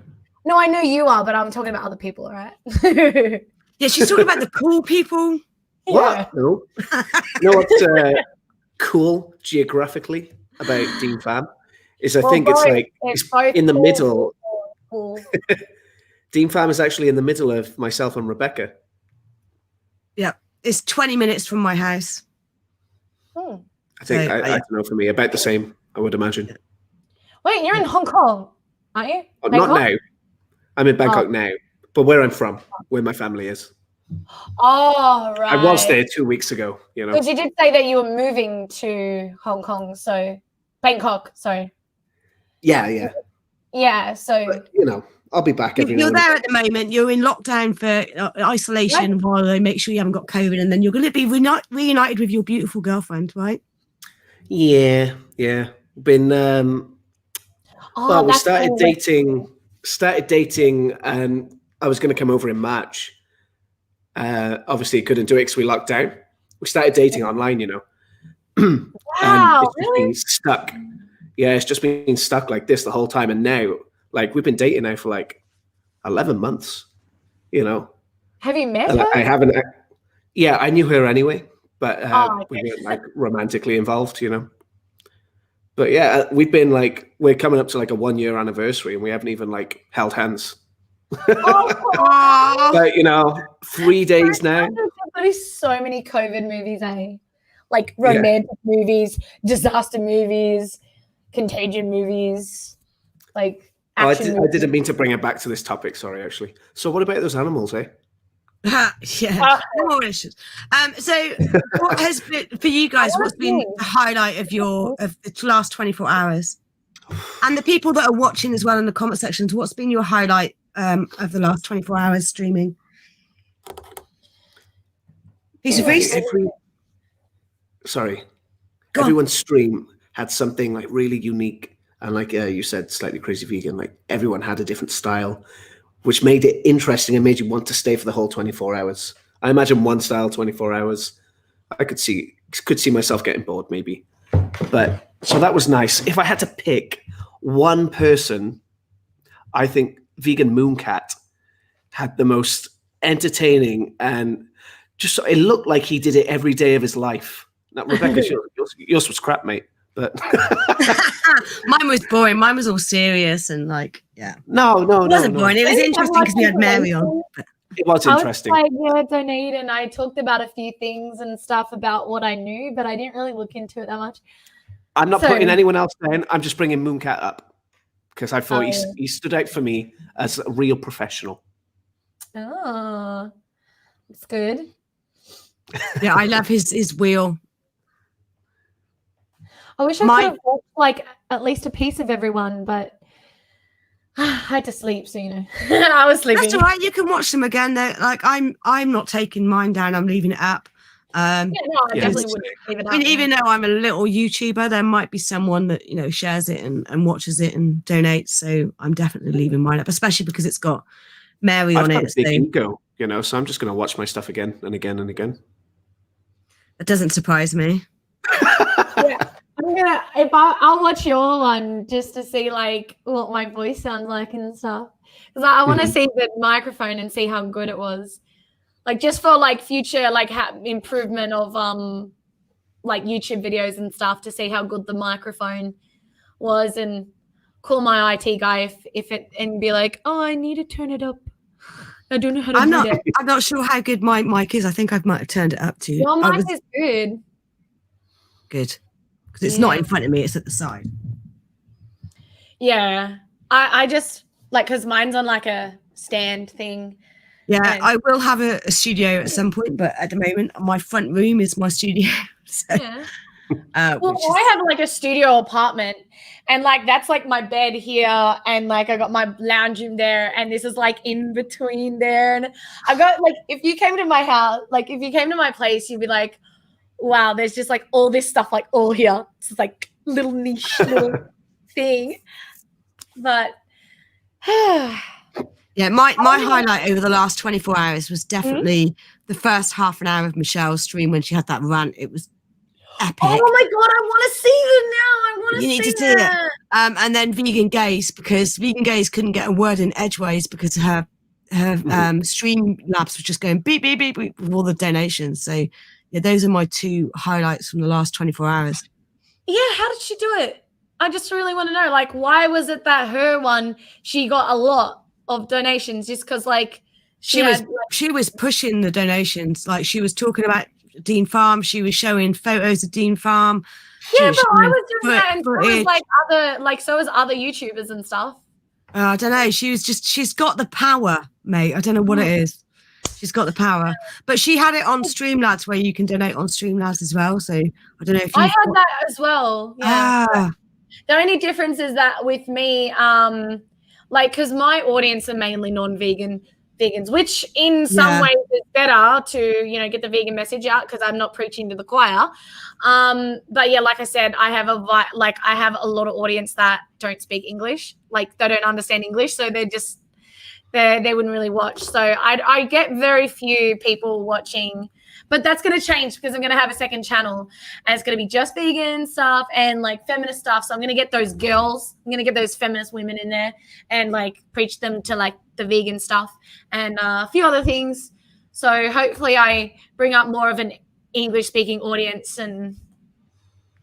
No, I know you are, but I'm talking about other people, all right? Yeah, she's talking about the cool people. What? No. You know what's cool geographically about Dean Farm is I think it's in the middle. Cool. Dean Farm is actually in the middle of myself and Rebecca. Yeah, it's 20 minutes from my house. Hmm. I think, I don't know, for me, about the same, I would imagine. Wait, you're in Hong Kong, aren't you? Oh, not now. I'm in Bangkok now, but where I'm from, where my family is. Oh, right. I was there 2 weeks ago, you know. Because you did say that you were moving to Hong Kong, so Bangkok, sorry. Yeah. Yeah, so. But, you know, I'll be back every You're there at the moment. You're in lockdown for isolation while they make sure you haven't got COVID, and then you're going to be reunited with your beautiful girlfriend, right? Yeah. Been, well, we started dating, and I was going to come over in March. Obviously, couldn't do it because we locked down. We started dating online, you know. Wow, it's just been stuck. Yeah, it's just been stuck like this the whole time. And now, like, we've been dating now for like 11 months, you know. Have you met her? I haven't. Yeah, I knew her anyway, but we weren't like romantically involved, you know. But yeah, we've been like, we're coming up to like a 1 year anniversary and we haven't even like held hands. But you know, 3 days now. There's so many COVID movies, like romantic movies, disaster movies, contagion movies, like action movies. I didn't mean to bring it back to this topic, sorry, actually. So what about those animals, eh? Yeah, more issues. So what has been for you guys, what's been the highlight of the last 24 hours? And the people that are watching as well in the comment sections, what's been your highlight of the last 24 hours streaming? Piece of Reese? Sorry. everyone's stream had something like really unique, and like you said, slightly crazy vegan. Like everyone had a different style, which made it interesting and made you want to stay for the whole 24 hours. I imagine one style 24 hours. I could see myself getting bored maybe, but so that was nice. If I had to pick one person, I think Vegan Mooncat had the most entertaining, and just it looked like he did it every day of his life. Now, Rebecca, yours was crap, mate. But mine was boring. Mine was all serious and like, yeah. No, it wasn't boring. It was interesting because we had Mary on. But it was interesting. I was like, yeah, donate, and I talked about a few things and stuff about what I knew, but I didn't really look into it that much. I'm not putting anyone else down. I'm just bringing Mooncat up because I thought he stood out for me as a real professional. Oh, that's good. Yeah, I love his wheel. I wish I could have watched like at least a piece of everyone, but I had to sleep, so you know. I was sleeping. That's all right. You can watch them again. They're like I'm not taking mine down. I'm leaving it up. I definitely wouldn't leave it up. I mean, even though I'm a little YouTuber, there might be someone that shares it and watches it and donates. So I'm definitely leaving mine up, especially because it's got Mary on it. I've got a big ego, so I'm just going to watch my stuff again and again and again. That doesn't surprise me. Yeah. I'll watch your one just to see like what my voice sounds like and stuff, because I want to see the microphone and see how good it was, like just for like future like improvement of like YouTube videos and stuff, to see how good the microphone was, and call my IT guy if it and be like, oh, I need to turn it up. I don't know how to do that. I'm not sure how good my mic is. I think I might have turned it up to. Your mic is good. Good. Because it's not in front of me, it's at the side. Yeah. I just like, because mine's on like a stand thing. Yeah, I will have a studio at some point, but at the moment my front room is my studio. So, yeah. I have like a studio apartment, and like that's like my bed here, and like I got my lounge room there, and this is like in between there. And I got like, if you came to my house, like if you came to my place, you'd be like, wow, there's just like all this stuff like all here. It's just, like little niche little thing. But yeah, my highlight over the last 24 hours was definitely the first half an hour of Michelle's stream when she had that rant. It was epic. Oh my god, I want to see it now. I want to see You need to see it. And then Vegan Gaze, because Vegan Gaze couldn't get a word in edgeways because her stream labs was just going beep beep beep beep with all the donations. So yeah, those are my two highlights from the last 24 hours. Yeah, how did she do it? I just really want to know, like, why was it that her one, she got a lot of donations just because, like, she was pushing the donations. Like, she was talking about Dean Farm. She was showing photos of Dean Farm. Yeah, but I was doing that, and so was other YouTubers and stuff. I don't know. She's got the power, mate. I don't know what it is. She's got the power, but she had it on Streamlabs where you can donate on Streamlabs as well. So I don't know if I had that as well. Yeah. The only difference is that with me, like, because my audience are mainly non-vegans, which in some ways is better to get the vegan message out because I'm not preaching to the choir. But yeah, like I said, I have a lot of audience that don't speak English, like they don't understand English, so they're just. They wouldn't really watch. So I get very few people watching, but that's going to change because I'm going to have a second channel and it's going to be just vegan stuff and like feminist stuff. So I'm going to get those girls, I'm going to get those feminist women in there and like preach them to like the vegan stuff and a few other things. So hopefully I bring up more of an English speaking audience and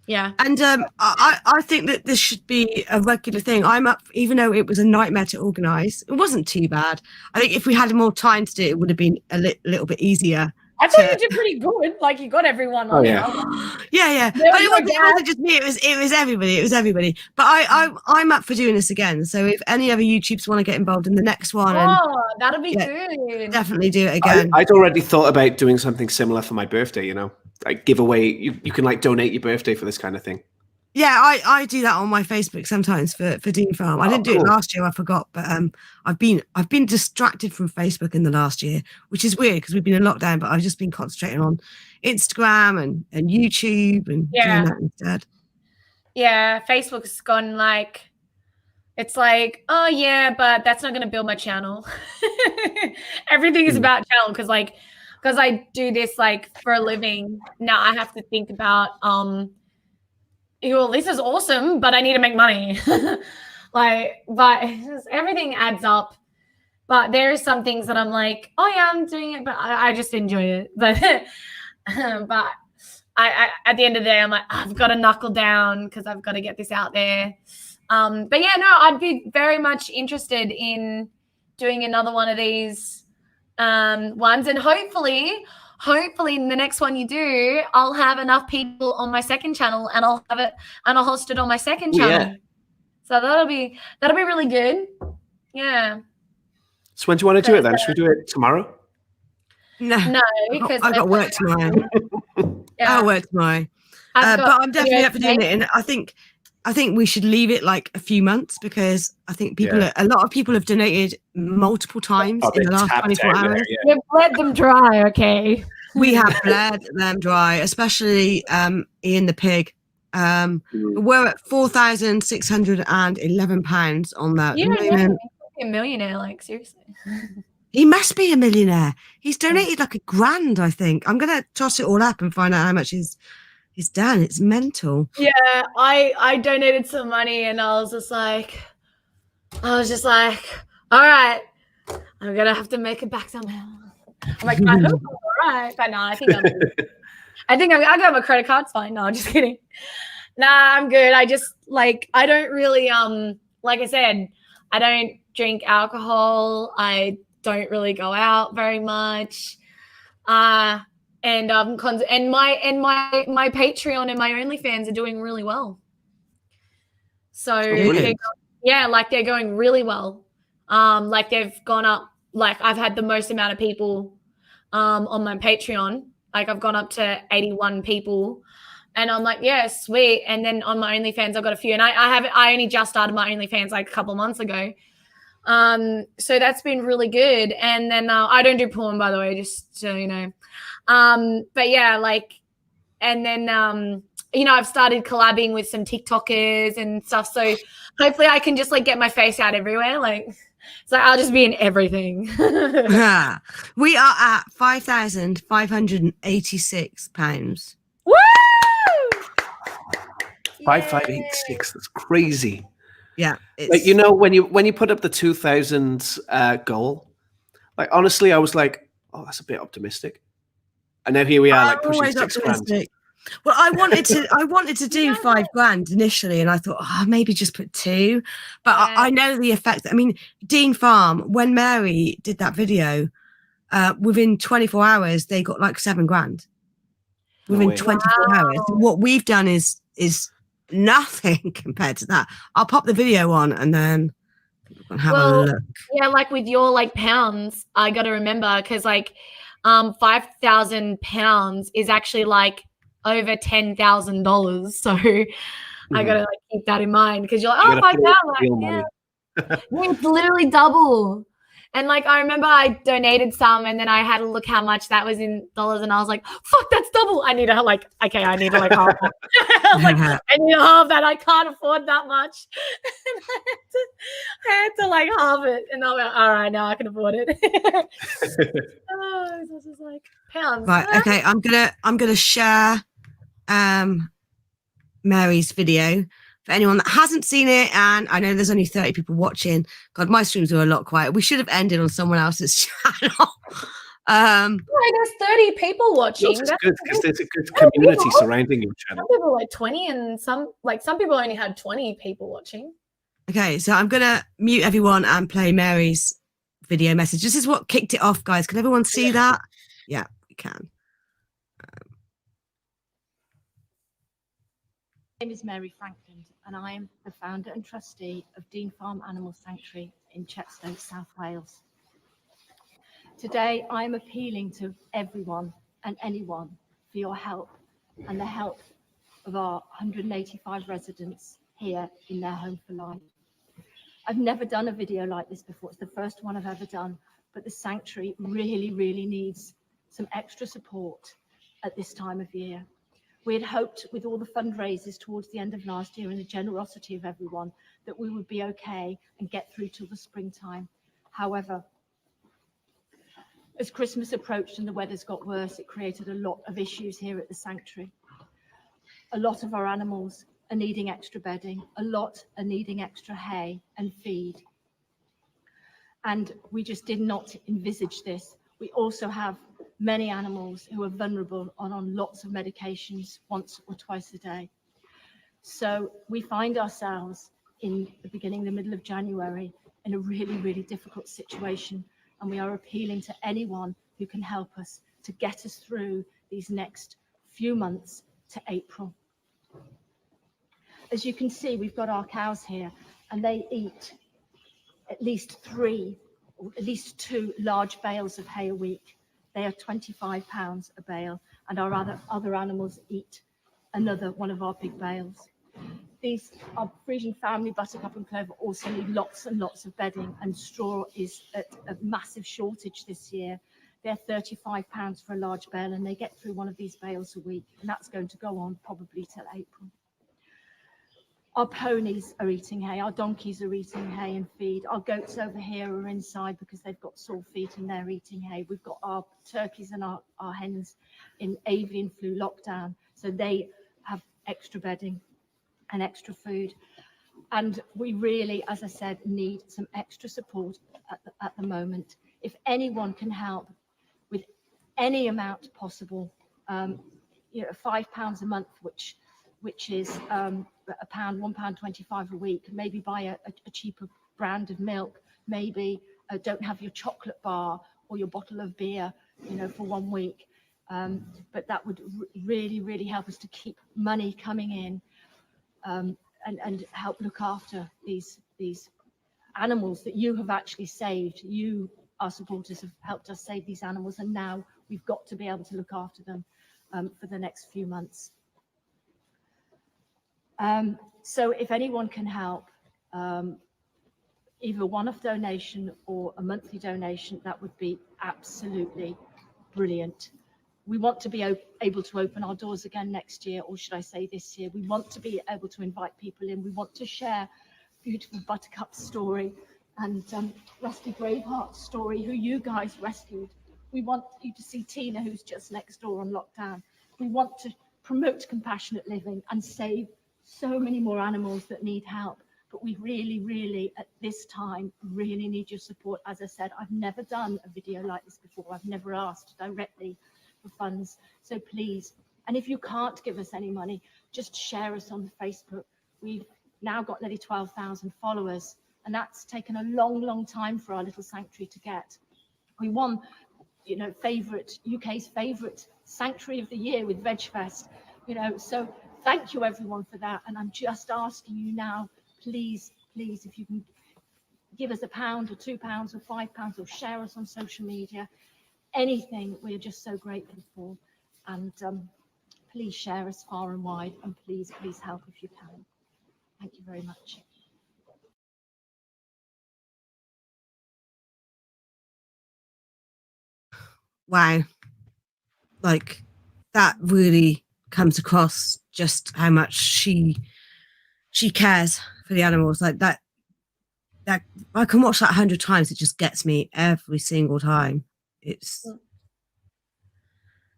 yeah. And I think that this should be a regular thing. I'm up, even though it was a nightmare to organise. It wasn't too bad. I think if we had more time to do it, it would have been a little bit easier. I thought you did pretty good. Like you got everyone on. Yeah. But it wasn't just me. It was everybody. It was everybody. But I'm up for doing this again. So if any other YouTubers want to get involved in the next one, that'll be good. Definitely do it again. I'd already thought about doing something similar for my birthday. Like give away. You can like donate your birthday for this kind of thing. Yeah, I do that on my Facebook sometimes for Dean Farm. I didn't do it last year, I forgot, but I've been distracted from Facebook in the last year, which is weird because we've been in lockdown, but I've just been concentrating on Instagram and YouTube and doing that instead. Yeah, Facebook's gone like, it's like, oh yeah, but that's not going to build my channel. Everything is about channel because I do this like for a living. Now I have to think about well, this is awesome, but I need to make money. But everything adds up. But there are some things that I'm like, oh yeah, I'm doing it, but I just enjoy it. But but I at the end of the day, I'm like, I've got to knuckle down because I've got to get this out there. But yeah, no, I'd be very much interested in doing another one of these ones, and hopefully in the next one you do, I'll have enough people on my second channel, and I'll have it and I'll host it on my second channel. Yeah. So that'll be really good. Yeah. So when do you want to do it then? Should we do it tomorrow? No, because I've got work tomorrow. Yeah. I'll work tomorrow. But I'm definitely up for doing it, and I think we should leave it like a few months because I think a lot of people have donated multiple times in the last 24 hours. You've bled them dry, okay? We have bled them dry, especially Ian the pig. We're at £4,611 on that. You don't know, be a millionaire, like seriously. He must be a millionaire. He's donated like £1,000, I think. I'm gonna toss it all up and find out how much he's done. It's mental. Yeah, I donated some money and I was just like, all right, I'm gonna have to make it back somehow. I'm like, I hope I'm all right, but no, I think I got my credit card. It's fine. No, I'm just kidding. Nah, I'm good. I just I don't really like I said, I don't drink alcohol. I don't really go out very much. And my Patreon and my OnlyFans are doing really well. So they're going really well. They've gone up. I've had the most amount of people on my Patreon. I've gone up to 81 people, and I'm like, yeah, sweet. And then on my OnlyFans, I've got a few, and I only just started my OnlyFans a couple of months ago. So that's been really good. And then I don't do porn, by the way, just so you know. But yeah, and then I've started collabing with some TikTokers and stuff. So hopefully I can just get my face out everywhere. So I'll just be in everything. We are at £5,586. Woo! 5586. That's crazy. Yeah, when you put up the 2,000 goal, honestly, I was like, oh, that's a bit optimistic. And now here we are, pushing $6,000. Well, I wanted to do $5,000 initially, and I thought, maybe just put 2. But I know the effect. I mean, Dean Farm, when Mary did that video, within 24 hours they got $7,000. Within 24 hours. What we've done is nothing compared to that. I'll pop the video on and then people can have a look. Yeah, with your pounds, I got to remember because £5,000 is actually over $10,000. So I got to keep that in mind because you're £5,000. It's literally double. And I remember I donated some, and then I had to look how much that was in dollars, and I was like, "Fuck, that's double." I need to half that. I need to half that. I can't afford that much. I had to halve it, and I'm like, "All right, now I can afford it." So it's just pounds. Right. Okay. I'm gonna share Mary's video. For anyone that hasn't seen it, and I know there's only 30 people watching. God, my streams were a lot quiet. We should have ended on someone else's channel. There's 30 people watching. That's good because there's a good community surrounding your channel. Some people 20, and some people only had 20 people watching. Okay, so I'm gonna mute everyone and play Mary's video message. This is what kicked it off, guys. Can everyone see that? Yeah, we can. My name is Mary Frankland, and I am the founder and trustee of Dean Farm Animal Sanctuary in Chepstow, South Wales. Today, I am appealing to everyone and anyone for your help and the help of our 185 residents here in their home for life. I've never done a video like this before. It's the first one I've ever done, but the sanctuary really, really needs some extra support at this time of year. We had hoped with all the fundraisers towards the end of last year and the generosity of everyone that we would be okay and get through till the springtime. However, as Christmas approached and the weather's got worse, it created a lot of issues here at the sanctuary. A lot of our animals are needing extra bedding, a lot are needing extra hay and feed. And we just did not envisage this. We also have many animals who are vulnerable and on lots of medications once or twice a day. So we find ourselves in the middle of January in a really, really difficult situation. And we are appealing to anyone who can help us to get us through these next few months to April. As you can see, we've got our cows here and they eat at least 3 or at least 2 large bales of hay a week. They are £25 a bale, and our other animals eat another one of our big bales. Our Frisian family, Buttercup and Clover, also need lots and lots of bedding, and straw is at a massive shortage this year. They're £35 for a large bale, and they get through one of these bales a week, and that's going to go on probably till April. Our ponies are eating hay, our donkeys are eating hay and feed. Our goats over here are inside because they've got sore feet and they're eating hay. We've got our turkeys and our hens in avian flu lockdown, so they have extra bedding and extra food. And we really, as I said, need some extra support at the moment. If anyone can help with any amount possible, £5 a month, which is £1.25 a week, maybe buy a cheaper brand of milk, maybe don't have your chocolate bar or your bottle of beer, for 1 week. But that would really, really help us to keep money coming in, and help look after these animals that you have actually saved. You, our supporters, have helped us save these animals, and now we've got to be able to look after them for the next few months. So if anyone can help, either a one-off donation or a monthly donation, that would be absolutely brilliant. We want to be able to open our doors again next year, or should I say this year. We want to be able to invite people in. We want to share beautiful Buttercup's story and Rusty Braveheart's story, who you guys rescued. We want you to see Tina, who's just next door on lockdown. We want to promote compassionate living and save so many more animals that need help. But we really, really, at this time, really need your support. As I said, I've never done a video like this before. I've never asked directly for funds. So please, and if you can't give us any money, just share us on Facebook. We've now got nearly 12,000 followers, and that's taken a long, long time for our little sanctuary to get. We won, UK's favourite sanctuary of the year with VegFest, so thank you everyone for that. And I'm just asking you now, please, if you can give us £1 or £2 or £5 or share us on social media, anything, we're just so grateful for. And please share us far and wide, and please help if you can. Thank you very much. Wow, like that really comes across, just how much she cares for the animals. Like that I can watch that 100 times. It just gets me every single time.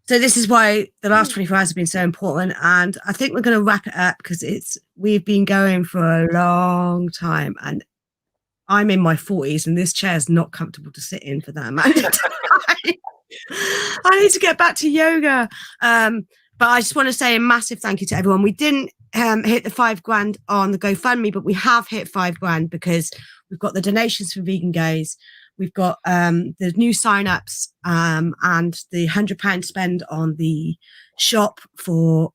So this is why the last 24 hours have been so important, and I think we're going to wrap it up because we've been going for a long time, and I'm in my 40s and this chair is not comfortable to sit in for that amount of time. I need to get back to yoga. But I just want to say a massive thank you to everyone. We didn't hit the £5,000 on the GoFundMe, but we have hit £5,000 because we've got the donations for Vegan Gays. We've got the new sign-ups and the £100 spend on the shop for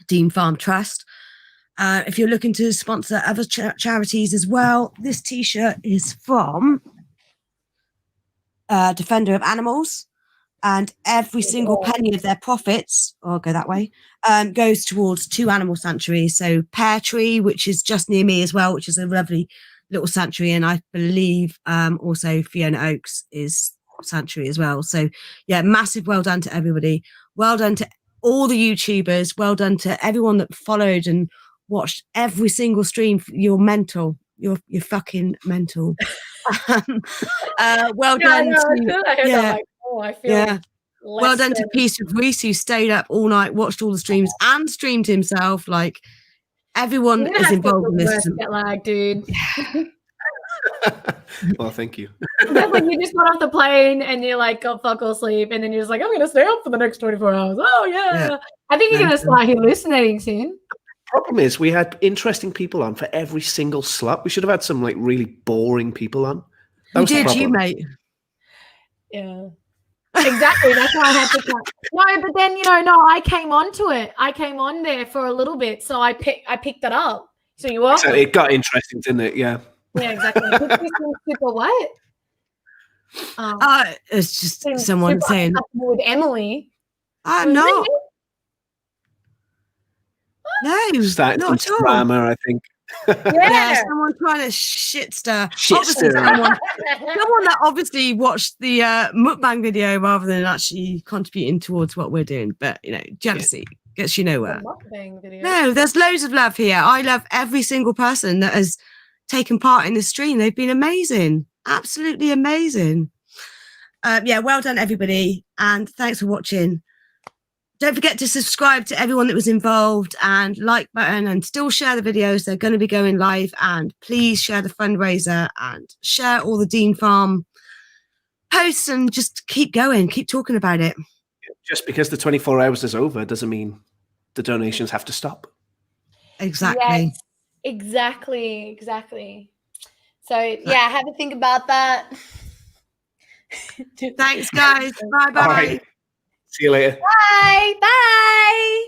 Dean Farm Trust. If you're looking to sponsor other charities as well, this T-shirt is from Defender of Animals. and every single penny of their profits, or go that way, goes towards 2 animal sanctuaries. So Pear Tree, which is just near me as well, which is a lovely little sanctuary, and I believe also Fiona Oaks is sanctuary as well. So yeah, massive well done to everybody. Well done to all the YouTubers. Well done to everyone that followed and watched every single stream. You're mental. You're fucking mental. Well done to well done to Peace with Reese, who stayed up all night, watched all the streams and streamed himself. Like, everyone is involved in this. Dude. Well, thank you. That's like you just got off the plane and you're like, go fuck all sleep, and then you're just like, I'm gonna stay up for the next 24 hours. Oh yeah. I think you're gonna start hallucinating soon. Problem is, we had interesting people on for every single slot. We should have had some like really boring people on. Who did you, mate? Yeah. Exactly. That's why I had to cut. No, but then I came onto it. I came on there for a little bit, so I picked it up. So you are. So it got interesting, didn't it? Yeah. Yeah, exactly. Super what? It's just someone saying with Emily. No. No, starting not some at all. drama, I think. Yeah, someone trying to shit stir. Obviously, someone that obviously watched the mukbang video rather than actually contributing towards what we're doing. But jealousy gets you nowhere. No, there's loads of love here. I love every single person that has taken part in the stream. They've been amazing, absolutely amazing. Well done, everybody, and thanks for watching. Don't forget to subscribe to everyone that was involved and like button, and still share the videos. They're going to be going live, and please share the fundraiser and share all the Dean Farm posts, and just keep going, keep talking about it. Just because the 24 hours is over doesn't mean the donations have to stop. Exactly. Yes, exactly. So yeah, have a think about that. Thanks, guys. Bye. All right. See you later. Bye.